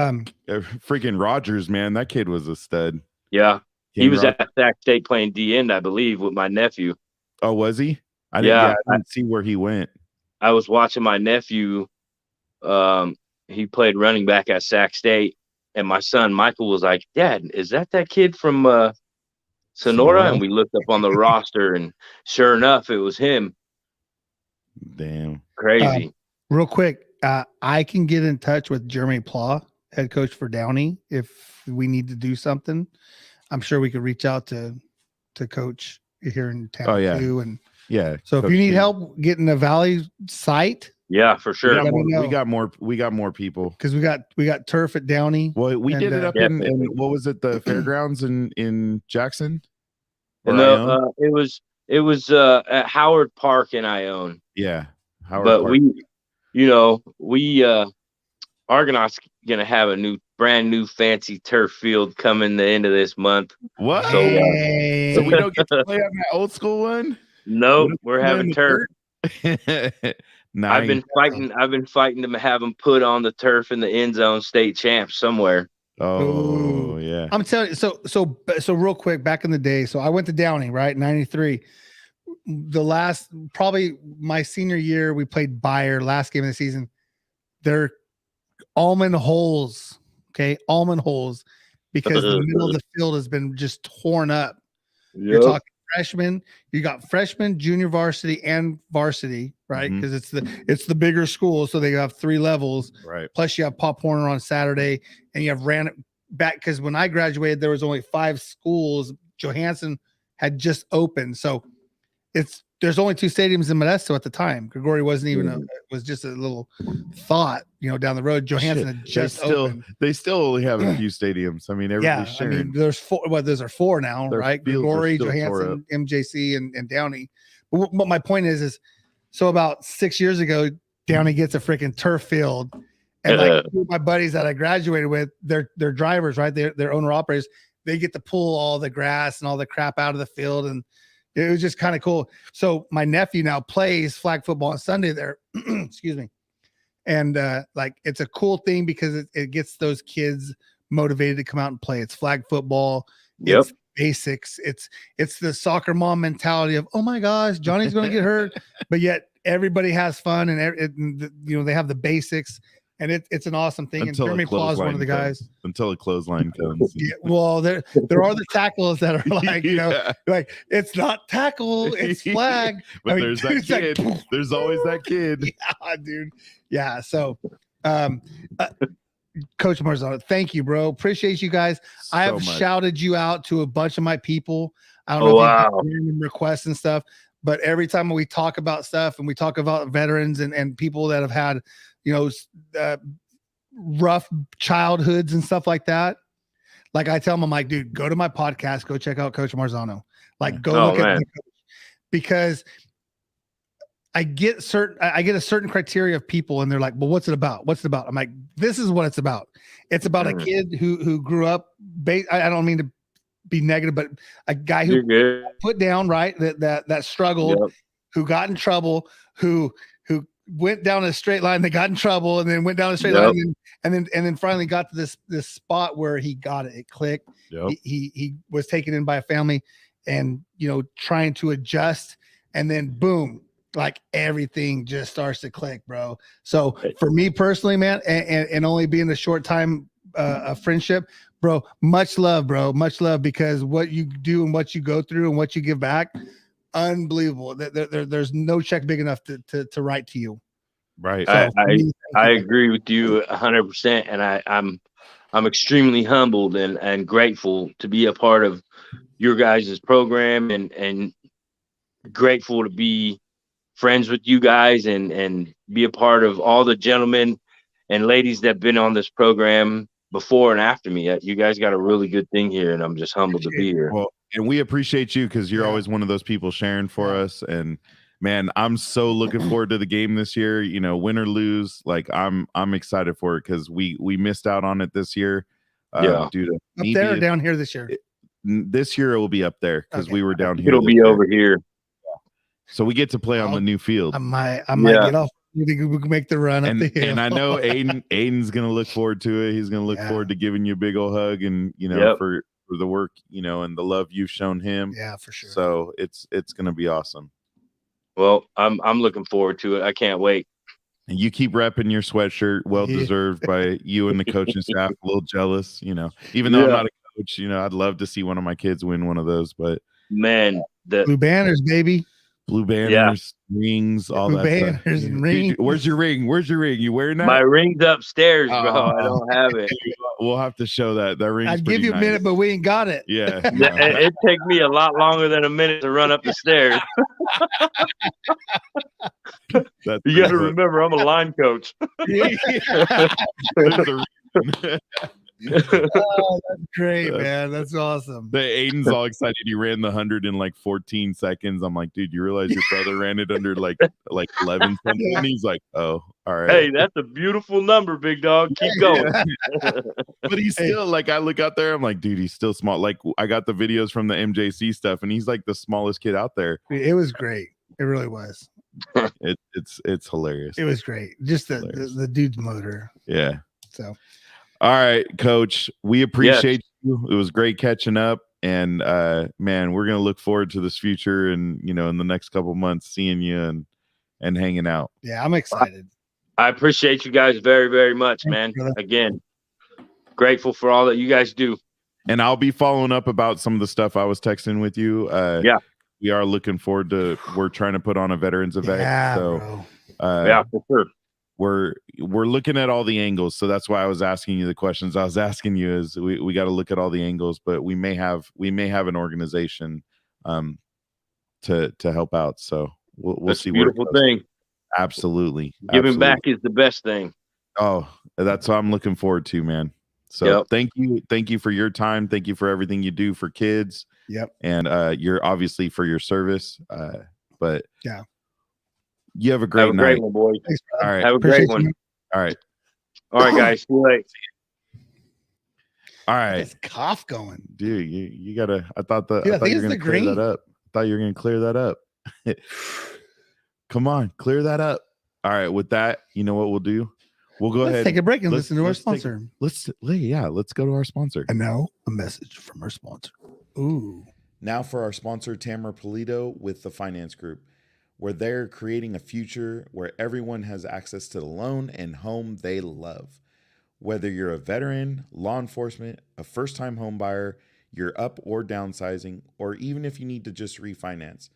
freaking Rogers, man, that kid was a stud. Yeah. He was at Sac State playing D end, I believe, with my nephew. Oh, was he? I didn't see where he went. I was watching my nephew. He played running back at Sac State, and my son Michael was like, "Dad, is that kid from Sonora?" And we looked up on the roster, and sure enough, it was him. Damn. Crazy. Real quick, I can get in touch with Jeremy Pla, head coach for Downey, if we need to do something. I'm sure we could reach out to Coach here in town too. And so if you need help getting the Valley site, for sure. We got more people because we got turf at Downey. Well, we did it up in what was it, the fairgrounds in Jackson? And it was at Howard Park in Ione. Yeah, Howard But Park. we Argonaut's gonna have a brand new fancy turf field coming the end of this month. What? So, So we don't get to play on that old school one? Nope, we're having turf. Nice. I've been fighting to have them put on the turf in the end zone state champs somewhere. Oh, yeah. I'm telling you. So real quick, back in the day. So I went to Downey, right? 93. Probably my senior year, we played Bayer, last game of the season. They're almond holes. Okay. Almond holes, because the middle of the field has been just torn up. Yep. You're talking freshmen. You got freshman, junior varsity, and varsity, right? Because it's the bigger school, so they have 3 levels. Right. Plus, you have Pop Warner on Saturday, and you have ran it back, because when I graduated, there was only 5 schools. Johansson had just opened, so there's only 2 stadiums in Modesto at the time. Gregory wasn't even it was just a little thought, down the road. Johansson had just opened. They still only have a few stadiums. I mean, everybody's sharing. I mean, there's 4. Well, those are 4 now, right? Gregory, Johansson, MJC, and Downey. But what my point is so about 6 years ago, Downey gets a freaking turf field, and like my buddies that I graduated with, they're drivers, right? They're owner operators. They get to pull all the grass and all the crap out of the field, and it was just kind of cool. So my nephew now plays flag football on Sunday there. Excuse me. And like, it's a cool thing because it gets those kids motivated to come out and play. It's flag football. Yep. It's basics. It's the soccer mom mentality of, oh my gosh, Johnny's going to get hurt, but yet everybody has fun, and they have the basics. And it's an awesome thing. Until and Jeremy Plaw's one of the guys. Until a clothesline comes. Yeah, well, there are the tackles that are like, like, it's not tackle, it's flag. But there's that kid. Like, there's always that kid. Yeah, dude. Yeah. So, Coach Marzano, thank you, bro. Appreciate you guys. I have shouted you out to a bunch of my people. I don't know if you have requests and stuff, but every time we talk about stuff and we talk about veterans and people that have had, rough childhoods and stuff like that. Like, I tell them, I'm like, dude, go to my podcast, go check out Coach Marzano. Like, go look at the coach, because I get a certain criteria of people, and they're like, well, what's it about? What's it about? I'm like, this is what it's about. It's about a kid who grew up. I don't mean to be negative, but a guy who put down, right, that struggled, who got in trouble, who went down a straight line, they got in trouble, and then went down a straight line, and then finally got to this spot where he got it. It clicked. He was taken in by a family, and trying to adjust, and then boom, like everything just starts to click, bro. So for me personally, man, and only being a short time of friendship, bro, much love, because what you do and what you go through and what you give back, unbelievable. There's no check big enough to write to you. Right. So I agree with you 100%, and I'm extremely humbled and grateful to be a part of your guys' program, and grateful to be friends with you guys and be a part of all the gentlemen and ladies that have been on this program before and after me. You guys got a really good thing here, and I'm just humbled to be here. Well, and we appreciate you, because you're always one of those people sharing for us. And man, I'm so looking forward to the game this year. Win or lose, like I'm excited for it, because we missed out on it this year. Due to up there or down here this year. This year it will be up there, because we were down here. It'll be over here. So we get to play on the new field. I might get off. You think we can make the run up the hill? And I know Aiden's gonna look forward to it. He's gonna look forward to giving you a big old hug, and for the work, and the love you've shown him. Yeah, for sure. So it's gonna be awesome. Well, I'm looking forward to it. I can't wait. And you keep repping your sweatshirt, well deserved by you and the coaching staff. A little jealous, even though I'm not a coach, I'd love to see one of my kids win one of those. But man, the blue banners, baby. Blue banners, rings, all blue that banners stuff. And rings. Where's your ring? You wearing that? My ring's upstairs, bro. I don't have it. We'll have to show that. That ring's I'd give you a minute, but we ain't got it. Yeah. It'd take me a lot longer than a minute to run up the stairs. You got to remember, I'm a line coach. Oh, that's great, man. That's awesome. Aiden's all excited. He ran the 100 in like 14 seconds. I'm like, dude, you realize your brother ran it under like 11 something? And he's like, oh, all right. Hey, that's a beautiful number, big dog. Keep going. But he's still like, I look out there, I'm like, dude, he's still small. Like, I got the videos from the MJC stuff, and he's like the smallest kid out there. It was great. It really was. It's hilarious. It was great. Just the dude's motor. Yeah. So, all right, Coach, we appreciate you. It was great catching up, and man, we're gonna look forward to this future, and in the next couple months, seeing you and hanging out. Yeah, I'm excited. I appreciate you guys very, very much, man. Again, grateful for all that you guys do. And I'll be following up about some of the stuff I was texting with you. Yeah. We are looking forward to. We're trying to put on a veterans event. Yeah, so, yeah, for sure. We're looking at all the angles. So that's why I was asking you the questions I was asking you. Is we got to look at all the angles, but we may have an organization to help out. So we'll see. Beautiful thing. Absolutely. Giving back is the best thing. Oh, that's what I'm looking forward to, man. So thank you for your time. Thank you for everything you do for kids. Yep. And you're obviously for your service. But yeah, you have a great night. Great one, boy. Thanks, all right. Have a great one. All right. All right, guys. See you later. All right. This cough going. Dude, you gotta I thought you were gonna clear that up. I thought you were gonna clear that up. Come on, clear that up. All right, with that, you know what we'll do? We'll go ahead. Let's take a break and listen to our sponsor. Let's go to our sponsor. And now a message from our sponsor. Ooh. Now for our sponsor, Tamara Pulido with the Finance Group, where they're creating a future where everyone has access to the loan and home they love. Whether you're a veteran, law enforcement, a first-time home buyer, you're up or downsizing, or even if you need to just refinance,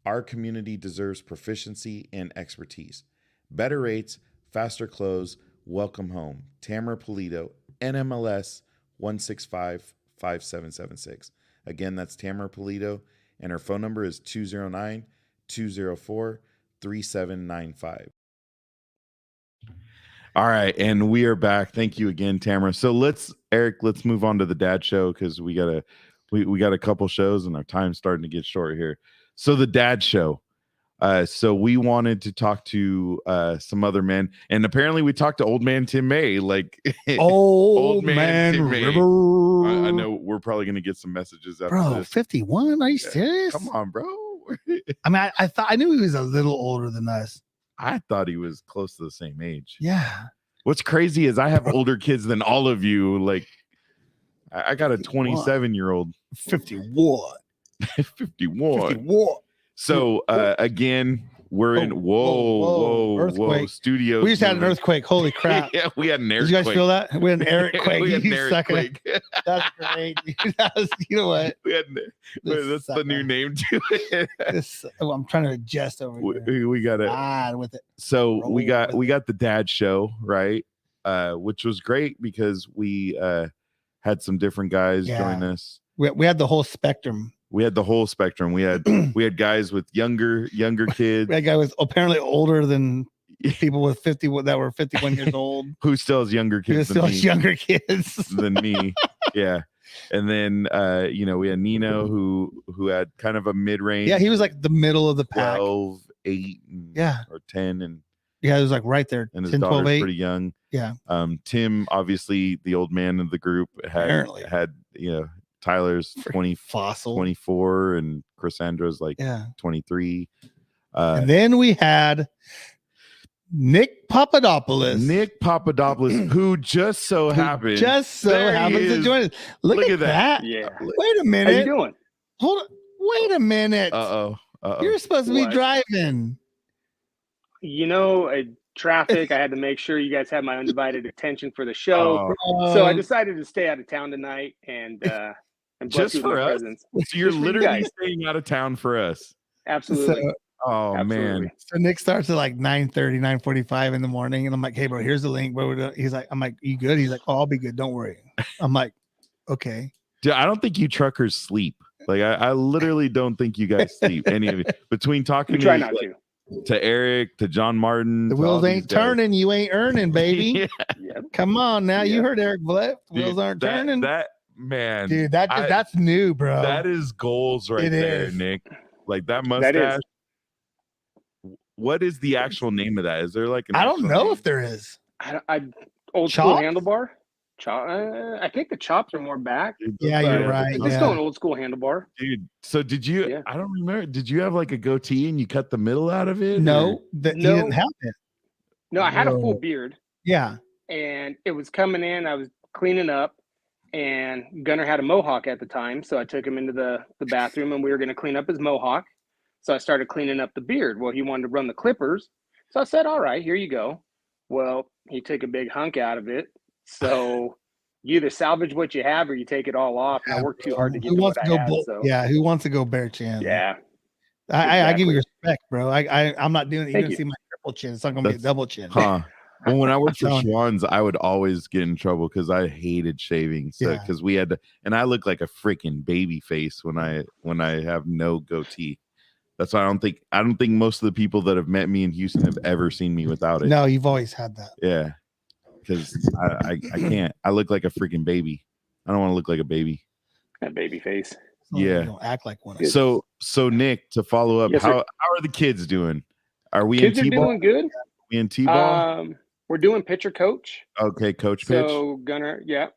our community deserves proficiency and expertise. Better rates, faster close, welcome home. Tamara Pulido, NMLS 1655776. Again, that's Tamara Pulido, and her phone number is 209-204-3795. All right, and we are back. Thank you again, Tamara. So Eric, let's move on to the dad show, because we got a couple shows and our time's starting to get short here. So the dad show. So we wanted to talk to some other men, and apparently we talked to old man Tim May, like old man Tim May. River. I know we're probably gonna get some messages after Bro, this. 51? Are you serious? Come on, bro. I mean, I knew he was a little older than us. I thought he was close to the same age. Yeah. What's crazy is I have older kids than all of you. Like, I got a 27-year-old. 51. 51. So again, we're in whoa studios. We just had an earthquake. Holy crap. Yeah, we had an earthquake. Did you guys feel that? We had an earthquake. We had an earthquake. That's great. You know what? That's the new name to it. I'm trying to adjust over here. We got it. With it. So we got the dad show, right? Which was great because we had some different guys join us. We had the whole spectrum. We had the whole spectrum. We had guys with younger kids. That guy was apparently older than people with 50 that were 51 years old. Who still has younger kids? Who still has younger kids than me. Yeah. And then we had Nino who had kind of a mid-range. Yeah, he was like the middle of the 12, 8, or 10, and yeah, it was like right there. And his 10, daughter's 12, 8. pretty young. Yeah. Tim, obviously the old man of the group, had Tyler's 24, and Chrisandra's like 23. And then we had Nick Papadopoulos. Who just so happens to join us. Look at that. Yeah. Wait a minute. How you doing? Hold on. Wait a minute. Uh-oh. You're supposed to be driving. Traffic. I had to make sure you guys had my undivided attention for the show. So I decided to stay out of town tonight and just for us. Presence. So you're literally staying out of town for us. Absolutely. Absolutely. Man. So Nick starts at like 9:30, 9:45 in the morning, and I'm like, "Hey, bro, here's the link." But he's like, "I'm like, you good?" He's like, "Oh, I'll be good. Don't worry." I'm like, "Okay." Dude, I don't think you truckers sleep. Like, I literally don't think you guys sleep. Any of you between talking. We try not to. to Eric, to John Martin. The to all wheels these ain't guys. turning. You ain't earning, baby. Yeah. Come on now. You Yeah. heard Eric Vlett. Wheels Dude, aren't turning. That man, Dude, that's new, bro. that is goals right It there, is. Nick. Like that That is. mustache. What is the actual name of that? Is there like an I don't actual know name? if there is. I old school Chops? handlebar. I think the chops are more back. Yeah, but you're right. Let's Yeah. go an old school handlebar. Dude, so did you? Yeah. I don't remember. Did you have like a goatee and you cut the middle out of it? No, or- that he No. didn't have it. No, I had a full Whoa. beard, Yeah. and it was coming in. I was cleaning up, and Gunnar had a mohawk at the time, so I took him into the bathroom, and we were going to clean up his mohawk. So I started cleaning up the beard. Well, he wanted to run the clippers, so I said, "All right, here you go." Well, he took a big hunk out of it, so you either salvage what you have or you take it all off. And I worked too hard to get Who to wants what to I go? had. So Yeah. Who wants to go bare chin? yeah, I give you exactly. respect, bro. I'm not doing it. You're Thank gonna you. see my triple chin. It's not gonna be a That's- double chin. Huh. Well, when I worked for telling you. Schwann's, I would always get in trouble because I hated shaving. So Yeah. because we had to, and I look like a freaking baby face when I have no goatee. That's why I don't think most of the people that have met me in Houston have ever seen me without it. No, you've always had that. Yeah. Because I can't. I look like a freaking baby. I don't want to look like a baby. that baby face. As long as Yeah. You don't act like one. So Nick, to follow up, Yes, sir. how are the kids doing? Are we Kids in are T-ball? doing good. We in T-ball? We're doing pitcher coach. Okay, coach pitch. So Gunnar, yeah,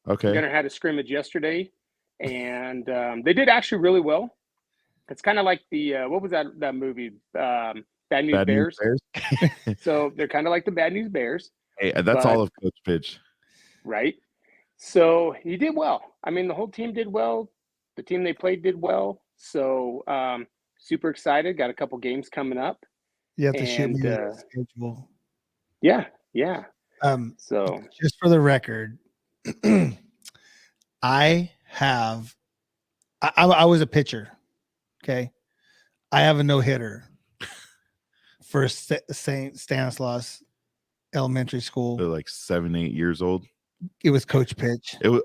Okay. Gunnar had a scrimmage yesterday, and they did actually really well. It's kind of like the what was that movie? Bad News Bad News Bears. Bears. So they're kind of like the Bad News Bears, Hey, that's But- all of coach pitch. right? So he did well. I mean, the whole team did well. The team they played did well. So super excited. Got a couple games coming up. You have to shoot me and, the schedule. Yeah. So Just for the record, I was a pitcher. Okay. I have a no hitter for St. Stanislaus Elementary School. They're like 7, 8 years old. It was Coach Pitch. It was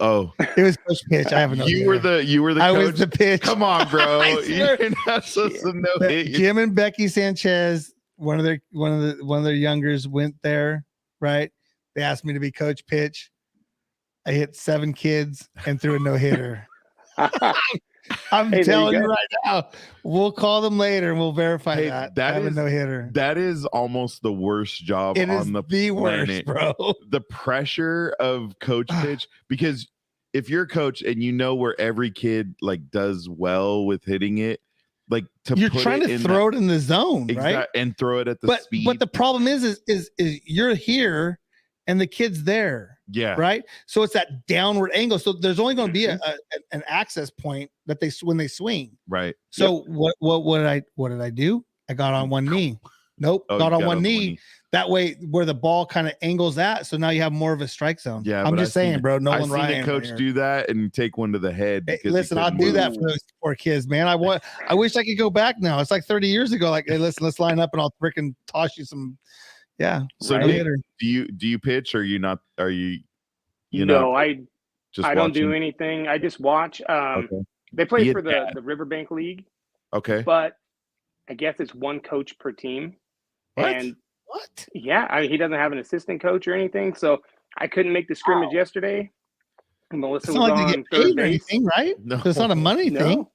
It was Coach Pitch. I have a no you were the I coach. was the pitch. Come on, bro. I swear. You're not supposed to know But it. Jim and Becky Sanchez, one of their youngers went there, right? They asked me to be Coach Pitch. I hit 7 kids and threw a no hitter. I'm Hey, there you telling you go. right now. We'll call them later and we'll verify Hey, that. that I have is- a no hitter. That is almost the worst job It is on the the worst, planet. bro. The pressure of coach pitch, because if you're a coach and you know where every kid like does well with hitting it, like to You're put trying it to in throw it in the zone, that, right? and throw it at the But speed. the problem is you're here and the kid's there. yeah, Right. So it's that downward angle. So there's only going to be an access point that when they swing. right. So what did I do? I got on one knee. Nope. Oh, got you on got one on knee. That way where the ball kind of angles that. So now you have more of a strike zone. Yeah, I'm but just I've seen saying, it- bro. Nolan I've seen Ryan. a coach right here. do that and take one to the head. Hey, because he listen, I'll couldn't do that move. for those poor kids, man. I wish I could go back now. It's like 30 years ago. Like, hey, listen, let's line up and I'll freaking toss you some. Yeah. So no Nick, hitter. do you pitch or you not? Are you? You no, know, I just don't do watching? anything. I just watch. Okay. They play Be a for dad. the Riverbank League, Okay. but I guess it's one coach per team. What? And What? yeah, I mean, he doesn't have an assistant coach or anything. So I couldn't make the scrimmage yesterday. Melissa It's was not like they on get third paid or base. anything, right? No. So it's not a money thing.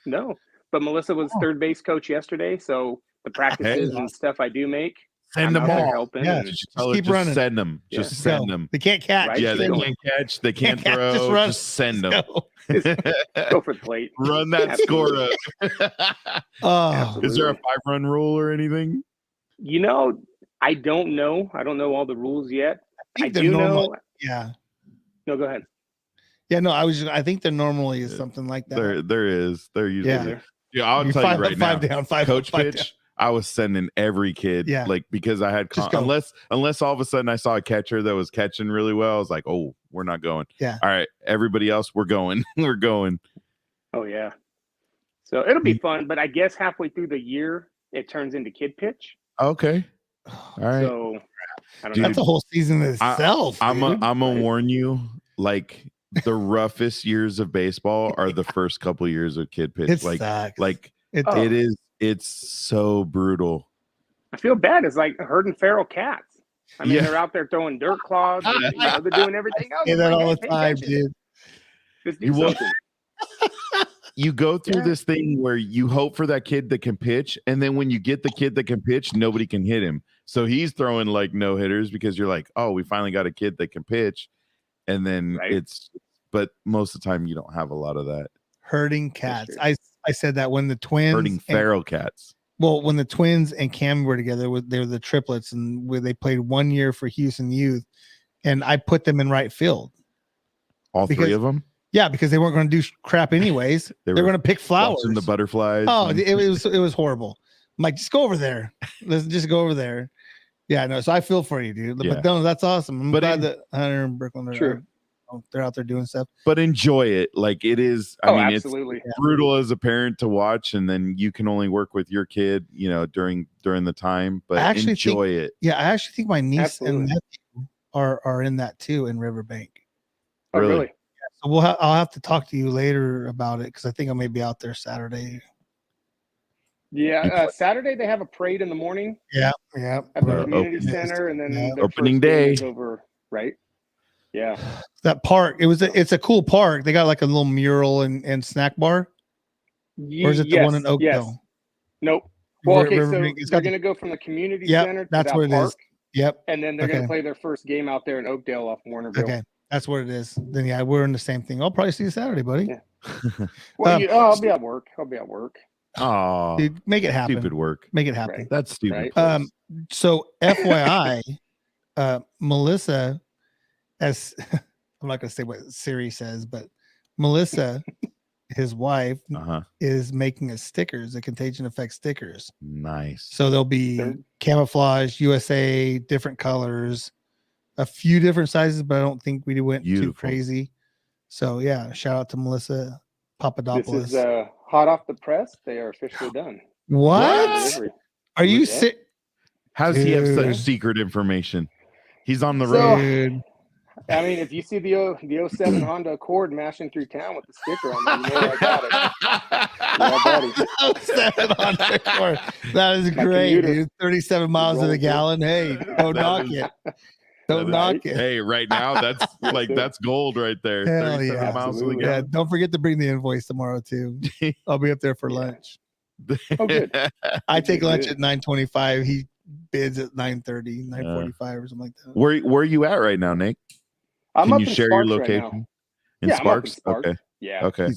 No. But Melissa was Oh. third base coach yesterday. So the practices and stuff I do make, Send I'm them out there all. helping. Yeah. and- Just tell her, keep just running. send them. Yeah. Just Let's send go. them. They can't catch. Right? Yeah, they Send 'em. can't catch. They can't Can't catch, throw. just run. Just send them. Let's go. Go for the plate. Run that score up. Oh, Is there a 5-run rule or anything? You know, I don't know. I don't know all the rules yet. I think they're do normal. know. Yeah. No, go ahead. Yeah, no, I think there normally is something like that. There is. There usually Yeah. is. Yeah, I'll You're tell you five right up, now. five down, five Coach up, five pitch, I was sending every kid. Yeah. Like because I had Just go. unless all of a sudden I saw a catcher that was catching really well, I was like, oh, we're not going. Yeah. All right, everybody else, we're going. We're going. Oh yeah. So it'll be fun, but I guess halfway through the year it turns into kid pitch. Okay. All right. So I don't Dude, know. That's a whole season in itself. I'm dude. gonna warn you, like the roughest years of baseball are the first couple years of kid pitch. It like sucks. like It, Oh. it's so brutal. I feel bad. It's like herding feral cats. I mean, Yeah. they're out there throwing dirt clods. And, they're doing everything else. Say I'm that like, all hey, the pay time, attention. dude. Just do You will- something. You go through Yeah. this thing where you hope for that kid that can pitch, and then when you get the kid that can pitch, nobody can hit him. So he's throwing like no hitters because you're like, oh, we finally got a kid that can pitch, and then Right. but most of the time you don't have a lot of that. Herding cats. true. I said that when the twins Herding feral cats. Well, when the twins and Cam were together, they were the triplets, and they played 1 year for Houston Youth, and I put them in right field. All Because- three of them. Yeah, because they weren't going to do crap anyways. They They're were going to pick flowers. Watching the butterflies. Oh, and- it was horrible. I'm like, just go over there. Let's just go over there. Yeah, no. So I feel for you, dude. Yeah. But no, that's awesome. I'm But glad that Hunter and Brooklyn True. they're out there doing stuff. but enjoy it. Like it is. I mean, absolutely. it's brutal as a parent to watch, and then you can only work with your kid, during the time. But I actually enjoy it. Yeah, I actually think my niece Absolutely. and nephew are in that too in Riverbank. Oh, Really? really? So I'll have to talk to you later about it because I think I may be out there Saturday. Yeah. Saturday they have a parade in the morning Yeah. at the community opening- center, and then Yeah. their Opening first game day. is over. Right. Yeah. That park. It's a cool park. They got like a little mural and snack bar. Or is it the one in Oakville? Yes. Nope. Well, okay, so Riverbank, it's they're got the- going to go from the community Yep, center to that's that what it park, is. Yep. and then they're going Okay. to play their first game out there in Oakdale off Warnerville. Okay. That's what it is. Then yeah, we're in the same thing. I'll probably see you Saturday, buddy. Yeah. Well, Um, I'll be at work. Oh, Dude, make it happen. stupid work. Make it happen. Right. That's stupid. Right. place. So FYI, Melissa, as I'm not gonna say what Siri says, but Melissa, his wife, is making us stickers, the Contagion Effect stickers. Nice. So there'll be Sure. camouflage, USA, different colors, a few different sizes, but I don't think we went too Beautiful. crazy. So yeah, shout out to Melissa This Papadopoulos. is hot off the press. They are officially done. What? Delivery. Are you Yeah. sick? How does he have Dude. such secret information? He's on the So- road. Dude. I mean, if you see the 07 Honda Accord mashing through town with the sticker on there, you know I got it. Yeah, buddy. 700 horse. That is My great, commuter. dude. 37 miles to the rolls it. gallon. Hey, don't That knock is- it. that Don't is- knock it. Hey, right now that's Yes, sir. that's gold right there. Hell 37 yeah. miles to the Absolutely. Yeah, don't forget to bring the invoice tomorrow too. I'll be up there for Yeah. lunch. Oh, good. I take Good, lunch good. at 9:25. He bids at 9:30, 9:45 or something like that. Where are you at right now, Nick? I'm Can up you in share your Sparks right now. location? In Yeah, I'm up in Sparks? Sparks. Okay. Yeah. Okay.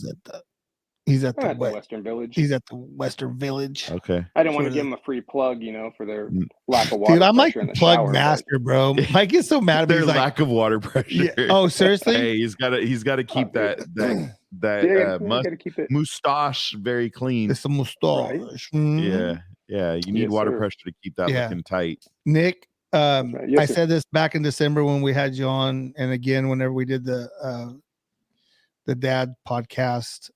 He's at I'm the at the Western Village. he's at the Western Village. Okay. I didn't want to sort give of- them a free plug, for their Mm. lack of water. Dude, I'm like pressure in the the plug shower, but- master, bro. Mike gets so mad at me. Their He's like, lack of water pressure. yeah. Oh, seriously? Hey, he's got to keep that Yeah, gotta keep it. mustache very clean. It's a mustache. Mhm. Yeah. You need Yes, water sir. pressure to keep that Yeah. looking tight. Nick, right. Yes, I sir. said this back in December when we had you on, and again whenever we did the dad podcast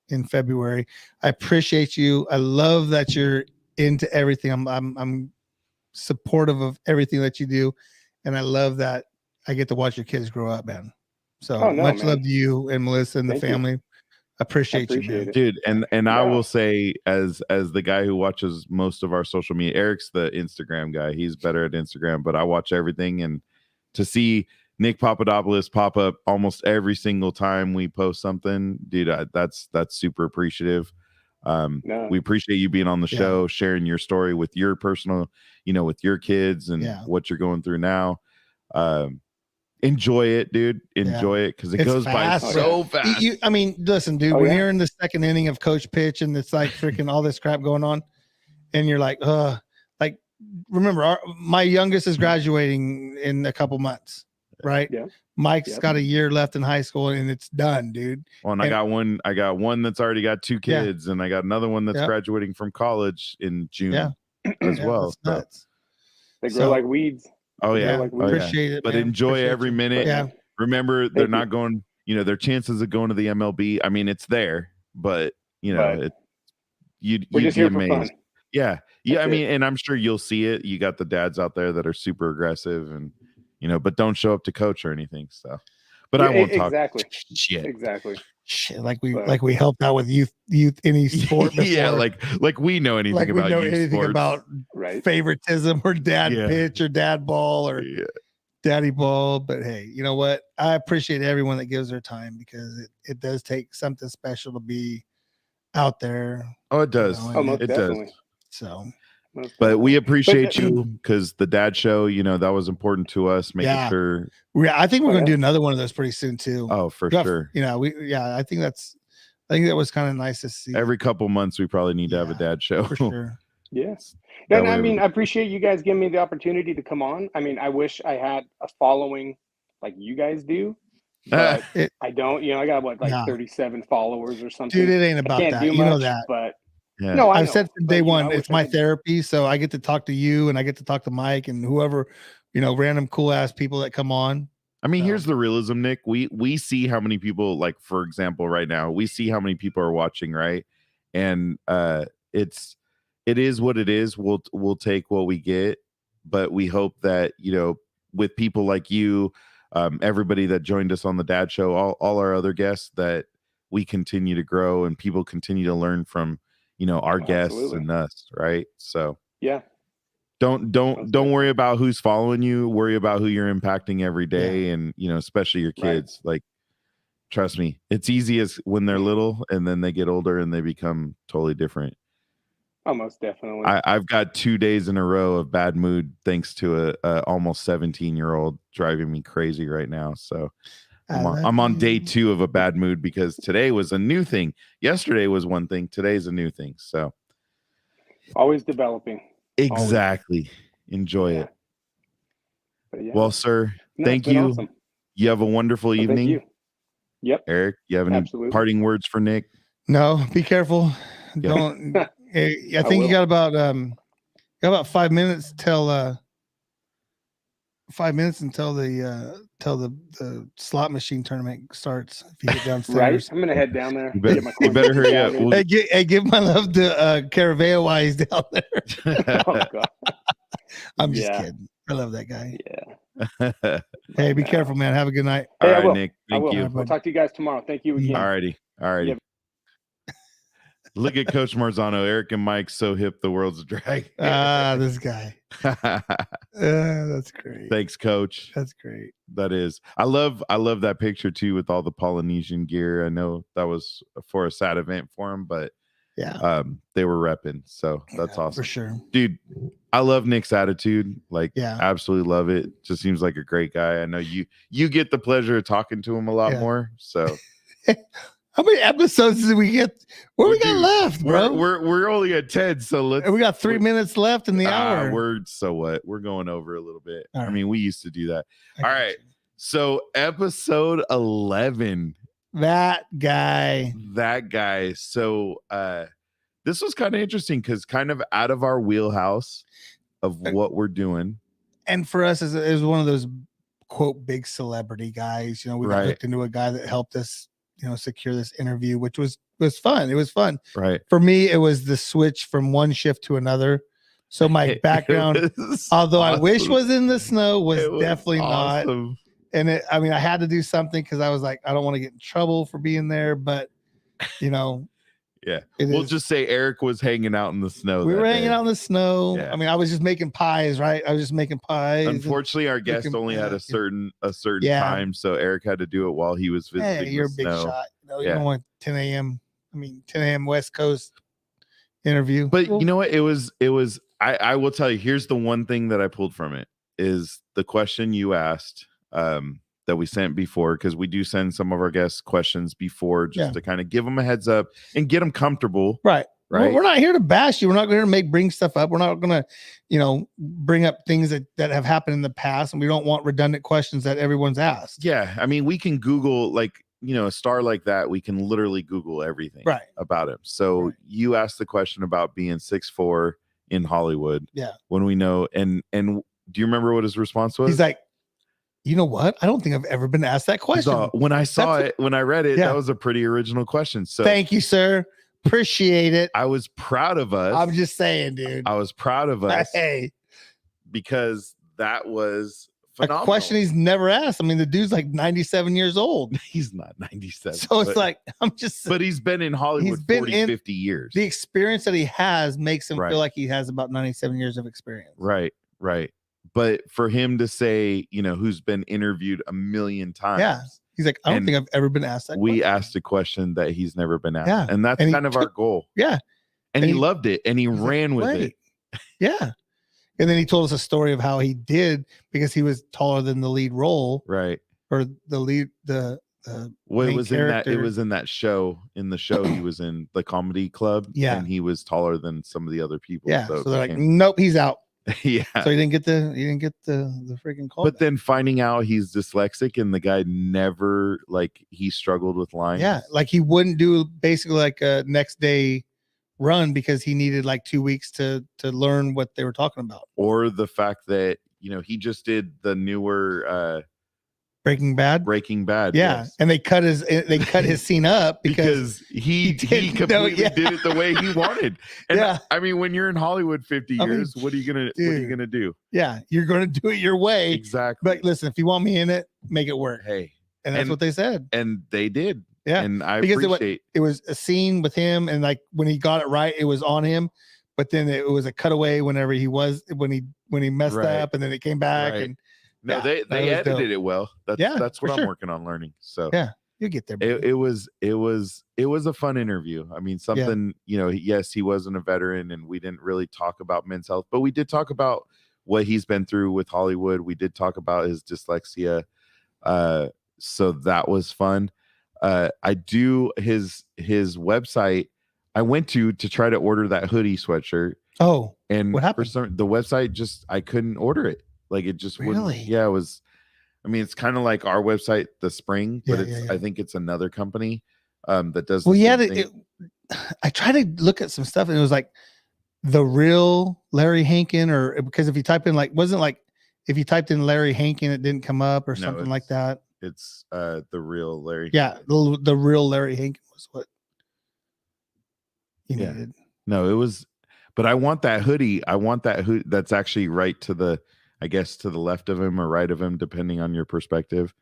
in February. I appreciate you. I love that you're into everything. I'm supportive of everything that you do, and I love that I get to watch your kids grow up, man. So Oh, no, much man. love to you and Melissa and the Thank you. family. Appreciate you, appreciate man. it. Dude, and I Yeah. will say as the guy who watches most of our social media, Eric's the Instagram guy. He's better at Instagram, but I watch everything, and to see Nick Papadopoulos pop up almost every single time we post something, dude, that's super appreciative. No. We appreciate you being on the Yeah. show, sharing your story with your personal, with your kids and Yeah. what you're going through now. Enjoy it, dude. Enjoy it because it It's goes fast, by bro. so fast. I mean, listen, dude, Oh, when yeah. you're in the second inning of coach pitch and it's like freaking all this crap going on, and you're like, like, remember, my youngest is graduating in a couple months, right? Yeah. Mike's Yep. got a year left in high school and it's done, dude. Well, and I got one that's already got 2 Yeah. kids, and I got another one that's Yeah. graduating from college in June Yeah. as Yeah, well. it's So- nuts. They grow So- like weeds. oh yeah, like we oh, yeah. Appreciate it, But man. enjoy Appreciate every you. minute. Yeah. Remember, they're Thank not you. going. Their chances of going to the MLB. I mean, it's there, but Right. you'd We're be just here for amazed. fun. Yeah. I That's mean, and I'm sure you'll see it. You got the dads out there that are super aggressive, and but don't show up to coach or anything. So, but I Yeah, won't talk exactly. shit. Exactly. Shit, like we But- helped out with youth any sport before. Yeah, like we know anything like we about know youth anything sports. about Right. favoritism or dad Yeah. pitch or dad ball or Yeah. daddy ball. But hey, you know what? I appreciate everyone that gives their time because it does take something special to be out there. Oh, it does. You know, Oh, and most It definitely. does. So Most But we definitely. appreciate you because the dad show, that was important to us, making Yeah. sure. I think we're Oh, gonna yeah. do another one of those pretty soon too. Oh, for Yeah, sure. I think that was kind of nice to see. Every couple months, we probably need to have a Yeah, dad show. for sure. Yes. That And way I mean, everybody- I appreciate you guys giving me the opportunity to come on. I mean, I wish I had a following like you guys do, but I don't. I got Nah. 37 followers or something. Dude, it ain't I about can't that. do You much, know that. but Yeah. no, I I've know. said from But, day one, I it's wish I my could- therapy. So I get to talk to you and I get to talk to Mike and whoever, random cool ass people that come on. I mean, So- here's the realism, Nick. We see how many people, like, for example, right now, we see how many people are watching, right? And it is what it is. We'll take what we get, but we hope that, with people like you, everybody that joined us on the dad show, all our other guests, that we continue to grow and people continue to learn from, our guests Absolutely. and us, right? So Yeah. don't worry about who's following you. Worry about who you're impacting every day, and especially your Right. kids. Like, trust me, it's easy as when they're little, and then they get older and they become totally different. Oh, most definitely. I've got 2 days in a row of bad mood thanks to a almost 17-year-old driving me crazy right now. So I'm on day 2 of a bad mood because today was a new thing. Yesterday was one thing. Today's a new thing. So Always developing. exactly. Enjoy Yeah. it. But yeah. Well, sir, No, thank it's been you. awesome. You have a wonderful Well, thank evening. you. Yep. Eric, you have any Absolutely. parting words for Nick? No, be careful. Yeah. Don't. I I think you will. got about 5 minutes till 5 minutes until the slot machine tournament starts. If you get Right. downstairs. I'm gonna head down there. You better- get my you better cornmeal hurry up. scattered. Hey, give my love to Caraveo while he's down there. Oh God. I'm just Yeah. kidding. I love that guy. Yeah. Hey, be No. careful, man. Have a good night. Hey, All I right, will. Nick. I Thank will. you. I'll talk to you guys tomorrow. Thank you again. All righty. Yeah. Look at Coach Marzano. Eric and Mike so hip the world's a drag. This guy. That's great. Thanks, Coach. That's great. That is. I love that picture too with all the Polynesian gear. I know that was for a sad event for him, but Yeah, they were repping. So that's yeah, awesome. for sure. Dude, I love Nick's attitude. Like, Yeah. absolutely love it. Just seems like a great guy. I know you get the pleasure of talking to him a lot Yeah. more. So How many episodes did we get? What we got Dude, left, bro? we're only at 10, so let's We got 3 minutes left in the hour. so what? We're going over a little bit. All I right. mean, we used to do that. I all got right. you. So episode 11. That guy. That guy. So this was kind of interesting because kind of out of our wheelhouse of what we're doing. And for us, it was one of those quote big celebrity guys. We got Right. hooked into a guy that helped us, secure this interview, which was fun. It was fun. Right. For me, it was the switch from one shift to another. So my It background, was although I wish awesome. was in the snow, was It was definitely not. awesome. And I had to do something because I was like, I don't want to get in trouble for being there, but Yeah. it We'll is- just say Eric was hanging out in the snow. we that were hanging day. out in the snow. Yeah. I was just making pies, right? I was just making pies. and- Unfortunately, our guest looking only had a back. certain Yeah. time, so Eric had to do it while he was visiting. Hey, you're a the big snow. shot. You Yeah. don't want 10 a.m. 10 a.m. West Coast interview. But Well, you know what? It was. I will tell you. Here's the one thing that I pulled from it is the question you asked that we sent before, because we do send some of our guests questions before just Yeah. to kind of give them a heads up and get them comfortable. right. Right. We're not here to bash you. We're not going to bring stuff up. We're not going to, bring up things that have happened in the past, and we don't want redundant questions that everyone's asked. Yeah. I mean, we can Google a star like that. We can literally Google everything Right. about him. So Right. you asked the question about being 6'4" in Hollywood. Yeah. When we know, and do you remember what his response was? He's like, you know what? I don't think I've ever been asked that question. When I saw That's- it, when I read it, Yeah. that was a pretty original question. So Thank you, sir. Appreciate it. I was proud of us. I'm just saying, dude. I was proud of us Hey, because that was phenomenal. A question he's never asked. I mean, the dude's like 97 years old. He's not 97. So it's like, I'm just, but he's been in Hollywood he's been 40, in 50 years. the experience that he has makes him Right. feel like he has about 97 years of experience. Right. But for him to say, who's been interviewed a million times. Yeah. He's like, I don't think I've ever been asked that We question. asked a question that he's never been asked. Yeah. And that's And he kind of our goal. Yeah. And he loved it. And he He's ran with "Great." it. Yeah. And then he told us a story of how he did because he was taller than the lead role. Right. Or the lead, Well, it main was in that show. In the show, he was in the comedy club. Yeah. And he was taller than some of the other people. yeah. So it they're like, became- nope, he's out. yeah. So he didn't get the freaking call. But then finding out he's dyslexic and the guy never he struggled with lines. Yeah, like he wouldn't do basically like a next day run because he needed like 2 weeks to learn what they were talking about. Or the fact that he just did the newer Breaking Bad. Yeah, yes. and they cut his scene up because he completely did it the way he wanted. And Yeah. I mean, when you're in Hollywood 50 I mean, years, what are you gonna do? Yeah, you're gonna do it your way. Exactly. But listen, if you want me in it, make it work. Hey, And that's what they said. and they did. Yeah, And I because appreciate it was a scene with him, and like when he got it right, it was on him. But then it was a cutaway whenever when he messed Right. up, and then it came back, Right. and no, yeah, they that was edited dope. it well. That's for what I'm sure. working on learning. So Yeah, you get there. baby. it was a fun interview. I mean, something, yes, he wasn't a veteran and we didn't really talk about men's health, but we did talk about what he's been through with Hollywood. We did talk about his dyslexia. So that was fun. I do his website. I went to try to order that hoodie sweatshirt. Oh, And what happened? the website I couldn't order it. Like it just wouldn't. Really? Yeah, it was. I mean, it's kind of like our website, The Spring, but Yeah, I think it's another company that does. Well, the yeah, same thing. I tried to look at some stuff, and it was like the real Larry Hankin, or because if you type in if you typed in Larry Hankin, it didn't come up or something like that. It's the real Larry. Yeah, the real Larry Hankin was what you needed. No, it was. But I want that hoodie. I want that hoodie that's actually right to the left of him or right of him, depending on your perspective.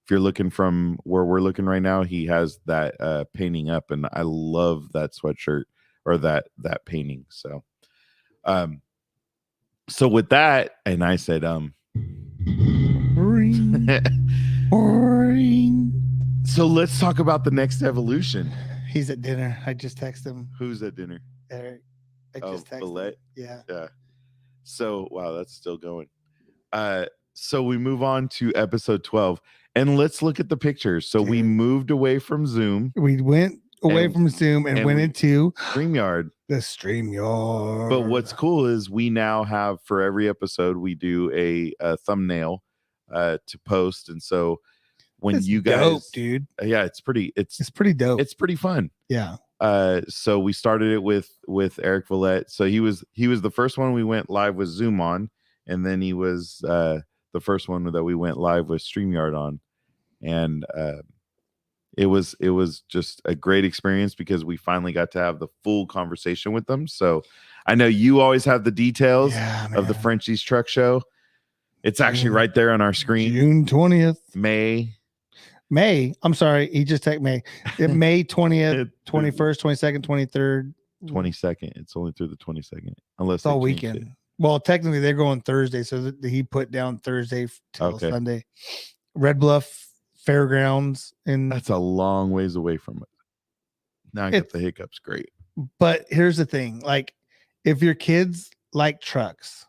If you're looking from where we're looking right now, he has that painting up, and I love that sweatshirt or that painting. So, so with that, and I said, Ring, ring. so let's talk about the next evolution. He's at dinner. I just texted him. Who's at dinner? Eric. I Oh, just texted Billet? him. Yeah. Yeah. So wow, that's still going. So we move on to episode 12, and let's look at the pictures. So we Dude. moved away from Zoom, We went away And- from Zoom and went we- into StreamYard. the StreamYard. But what's cool is we now have, for every episode, we do a thumbnail to post, and so when It's you guys, dope, dude. yeah, it's pretty dope. it's pretty fun. Yeah. So we started it with Eric Villette. So he was the first one we went live with Zoom on, and then he was the first one that we went live with StreamYard on, and it was just a great experience because we finally got to have the full conversation with them. So I know you always have the details of the man. Frenchie's Truck Show. It's actually right there on our screen. June 20th. May. I'm sorry. He just texted May. May 20th, 21st, 22nd, 23rd. 22nd. It's only through the 22nd, unless It's all they changed it. weekend. Well, technically they're going Thursday, so he put down Thursday till Okay. Sunday. Red Bluff Fairgrounds, and That's a long ways away from it. Now I get the hiccups. Great. but here's the thing: like, if your kids like trucks,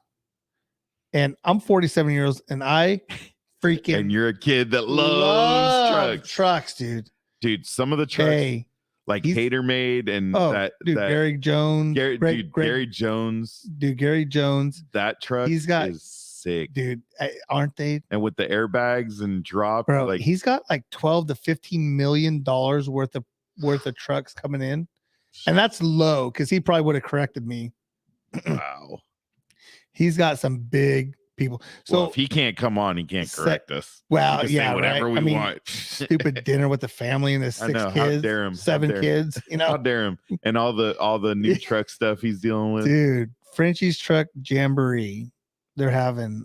and I'm 47 years old, and I freaking And you're a kid that loves love trucks, dude. dude. Some of the trucks, Hey, like he's- Hater Made and oh, that dude, that Gary Jones, Gary, Greg, Gary Jones, Gary Jones, that truck He's got- is sick. dude, aren't they? And with the airbags and drop, Bro, like he's got like 12 to 15 million dollars worth of trucks coming in, and that's low because he probably would have corrected me. wow. He's got some big people. So Well, if he can't come on, he can't Se- correct us. well, We can say yeah, whatever right? we I mean, want. stupid dinner with the family and the I 6 know, how kids, dare him, how 7 dare him. kids. You How know, dare him? And all the new truck stuff he's dealing with. dude, Frenchie's Truck Jamboree. They're having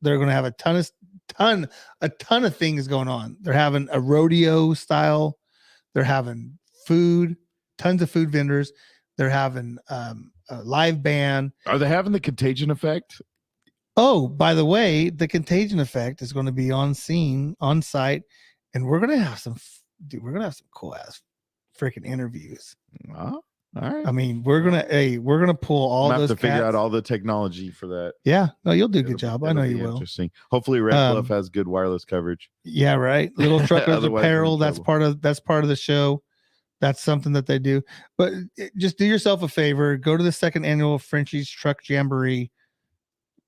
They're going to have a ton of things going on. They're having a rodeo style. They're having food, tons of food vendors. They're having a live band. Are they having the contagion effect? Oh, by the way, the contagion effect is going to be on scene, on site, and we're going to have some cool ass freaking interviews. All right. I mean, we're gonna pull all Have those to figure cats. out all the technology for that. Yeah, no, you'll do a It'll good job. be- I know it'll you be will. Interesting. Hopefully, Red Bluff has good wireless coverage. Yeah, right. Little Truckers Otherwise, we're in Apparel. That's trouble. part of the show. That's something that they do. But just do yourself a favor. Go to the second annual Frenchie's Truck Jamboree.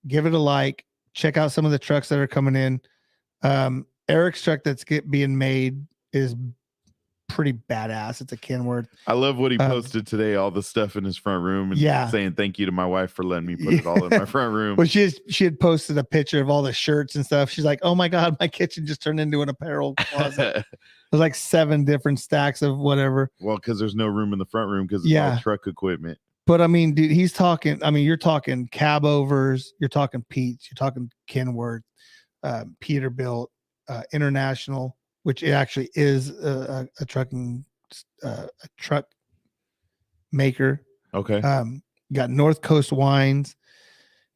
Give it a like. Check out some of the trucks that are coming in. Eric's truck that's being made is pretty badass. It's a Kenworth. I love what he posted today. All the stuff in his front room, and Yeah. saying thank you to my wife for letting me put it all in my front room. Well, she had posted a picture of all the shirts and stuff. She's like, "Oh my god, my kitchen just turned into an apparel closet." There's like 7 different stacks of whatever. Well, because there's no room in the front room because it's all truck equipment. But I mean, dude, he's talking. I mean, you're talking cab overs, you're talking Pete's, you're talking Kenworth, Peterbilt, International, which it actually is a trucking a truck maker. Okay. You got North Coast Wines.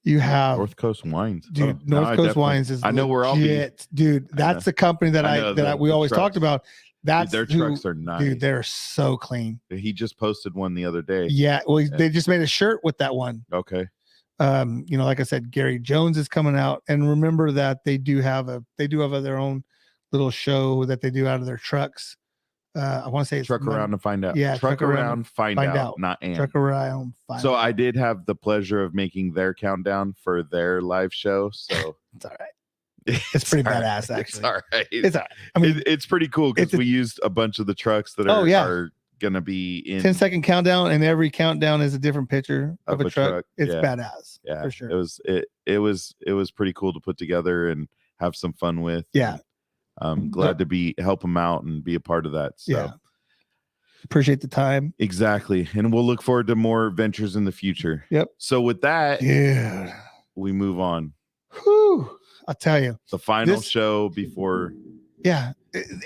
You have North Coast Wines, dude. North Coast Wines is I know where I'll be. Dude, that's the company that we always talked about. That's their trucks are nice. Dude, they're so clean. He just posted one the other day. Yeah, well, they just made a shirt with that one. Okay. You know, like I said, Gary Jones is coming out, and remember that they do have their own little show that they do out of their trucks. I want to say it's Truck around to find out. Yeah, truck around, find out, not and. Truck around, find So out. I did have the pleasure of making their countdown for their live show. So it's all right. It's pretty badass, actually. It's all right. It's all right. I mean, it's pretty cool because we used a bunch of the trucks that are going to be in 10-second countdown, and every countdown is a different picture of a truck. It's badass. Yeah, for sure. It was pretty cool to put together and have some fun with. Yeah. I'm glad to help them out and be a part of that. So. Yeah. Appreciate the time. Exactly. And we'll look forward to more ventures in the future. Yep. So with that, we move on. Whew. I'll tell you. The final show before. Yeah.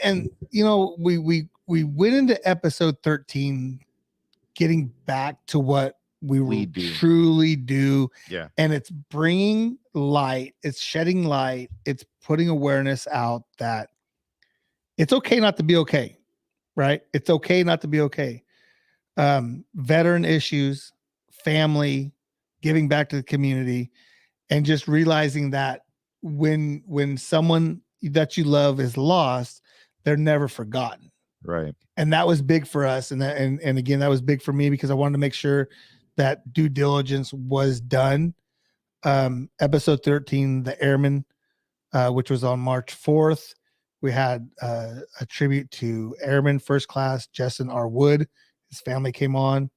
And you know, we went into episode 13 getting back to what we truly do. Yeah. And it's bringing light, it's shedding light, it's putting awareness out that it's okay not to be okay, right? It's okay not to be okay. Veteran issues, family, giving back to the community, and just realizing that when someone that you love is lost, they're never forgotten. Right. And that was big for us. And again, that was big for me because I wanted to make sure that due diligence was done. Episode 13, the Airman, which was on March 4th. We had a tribute to Airman First Class Justin R. Wood. His family came on.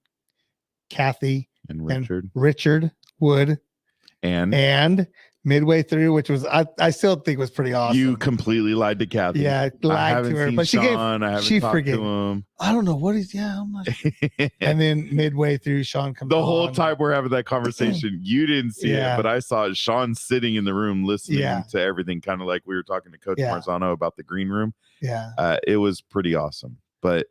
Kathy and Richard Wood. And midway through, which was I still think was pretty awesome. You completely lied to Kathy. Yeah, lied to her, but she forgave him. I don't know what he's. Yeah, I'm not. And then midway through, Sean comes. The whole time we're having that conversation, you didn't see it, but I saw it. Sean sitting in the room listening to everything, kind of like we were talking to Coach Marzano about the green room. Yeah, it was pretty awesome. But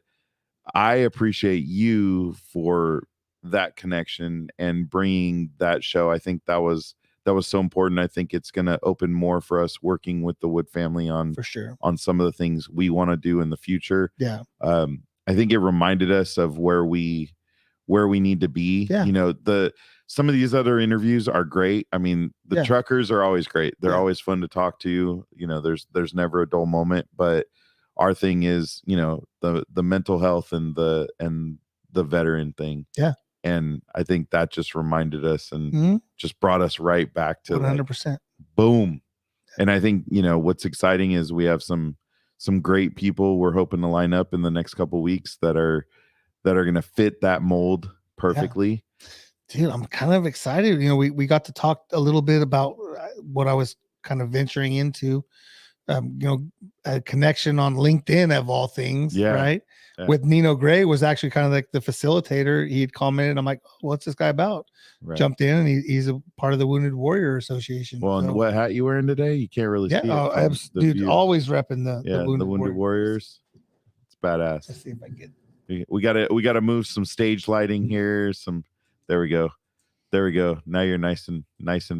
I appreciate you for that connection and bringing that show. I think that was so important. I think it's going to open more for us working with the Wood family on for sure on some of the things we want to do in the future. Yeah. I think it reminded us of where we need to be. Yeah. You know, some of these other interviews are great. I mean, the truckers are always great. They're always fun to talk to. You know, there's never a dull moment, but our thing is, you know, the mental health and the veteran thing. Yeah. And I think that just reminded us and just brought us right back to 100%. Like, boom. And I think, you know, what's exciting is we have some great people we're hoping to line up in the next couple of weeks that are going to fit that mold perfectly. Yeah. Dude, I'm kind of excited. You know, we got to talk a little bit about what I was kind of venturing into. You know, a connection on LinkedIn of all things, right? with Nino Gray was actually kind of like the facilitator. He had commented. I'm like, what's this guy about? Right. Jumped in, and he's a part of the Wounded Warrior Association. Well, and So, what hat you wearing today? You can't really yeah, see it. dude, always repping the Wounded Warriors. It's badass. Let's see if I get. We gotta move some stage lighting here. There we go. Now you're nice and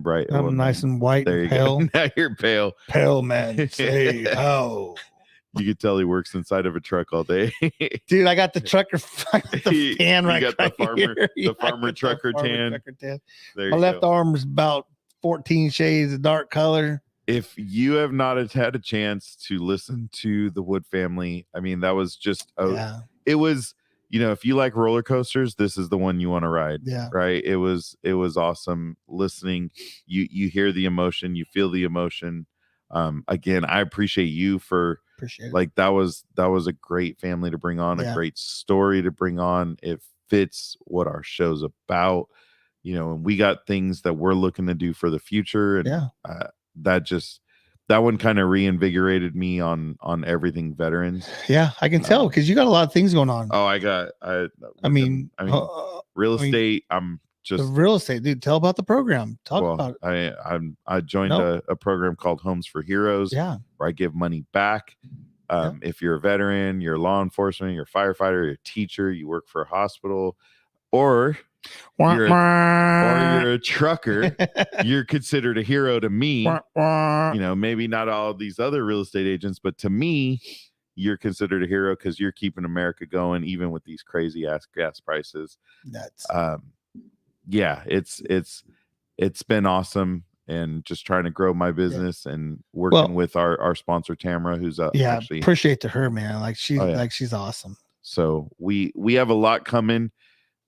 bright. I'm nice and white There and you pale. go. Now you're pale. Pale man, say how. You could tell he works inside of a truck all day. Dude, I got the trucker, I got the tan You right got the farmer- here. the farmer trucker tan. Trucker tan. There My you left go. arm's about 14 shades of dark color. If you have not had a chance to listen to the Wood family, I mean, that was just it was, if you like roller coasters, this is the one you want to ride. Yeah. Right. It was awesome listening. You hear the emotion, you feel the emotion. Again, I appreciate you for Appreciate it. that was a great family to bring on, a great story to bring on. It fits what our show's about, and we got things that we're looking to do for the future. And that one kind of reinvigorated me on everything veterans. Yeah, I can tell because you got a lot of things going on. Oh, I mean, real estate. I'm just the real estate, dude. Tell about the program. Talk about it. I joined a program called Homes for Heroes. Yeah, where I give money back. If you're a veteran, you're law enforcement, you're a firefighter, you're a teacher, you work for a hospital, or you're a trucker, you're considered a hero to me. Maybe not all of these other real estate agents, but to me, you're considered a hero because you're keeping America going, even with these crazy ass gas prices. Nuts. Yeah, it's been awesome, and just trying to grow my business and working with our sponsor Tamara, who's actually appreciate to her, man. Like she's awesome. So we have a lot coming.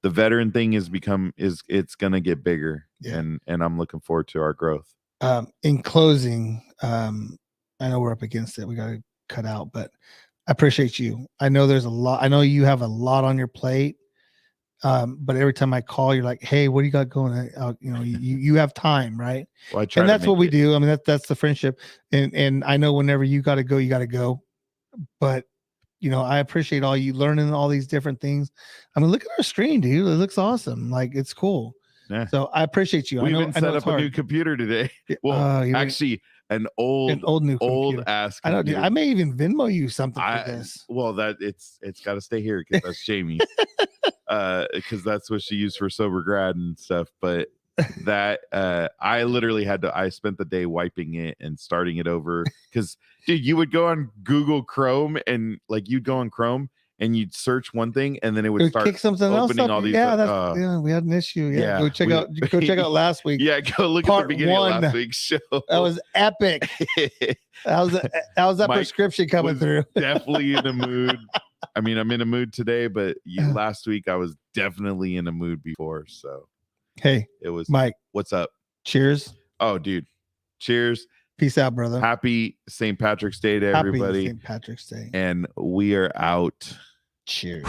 The veteran thing it's gonna get bigger, and I'm looking forward to our growth. In closing, I know we're up against it. We got to cut out, but I appreciate you. I know there's a lot. I know you have a lot on your plate. But every time I call, you're like, "Hey, what do you got going?" You have time, right? Well, I try, and that's what we do. I mean, that's the friendship. And I know whenever you got to go, you got to go. But I appreciate all you learning all these different things. I mean, look at our screen, dude. It looks awesome. Like it's cool. Yeah. So I appreciate you. We even set up a new computer today. Well, actually, an old ass computer. I know, dude. I may even Venmo you something for this. Well, it's got to stay here because that's Jamie. Because that's what she used for sober grad and stuff. But that I literally I spent the day wiping it and starting it over because, dude, you would go on Google Chrome and you'd go on Chrome and you'd search one thing and then it would start kick something else up. All these. Yeah, we had an issue. Yeah, go check out last week. Yeah, go look at the beginning of last week's show. That was epic. that was that prescription coming through. Definitely in the mood. I mean, I'm in a mood today, but last week I was definitely in a mood before. So, hey, it was Mike. What's up? Cheers. Oh, dude. Cheers. Peace out, brother. Happy St. Patrick's Day to everybody. St. Patrick's Day. And we are out. Cheers.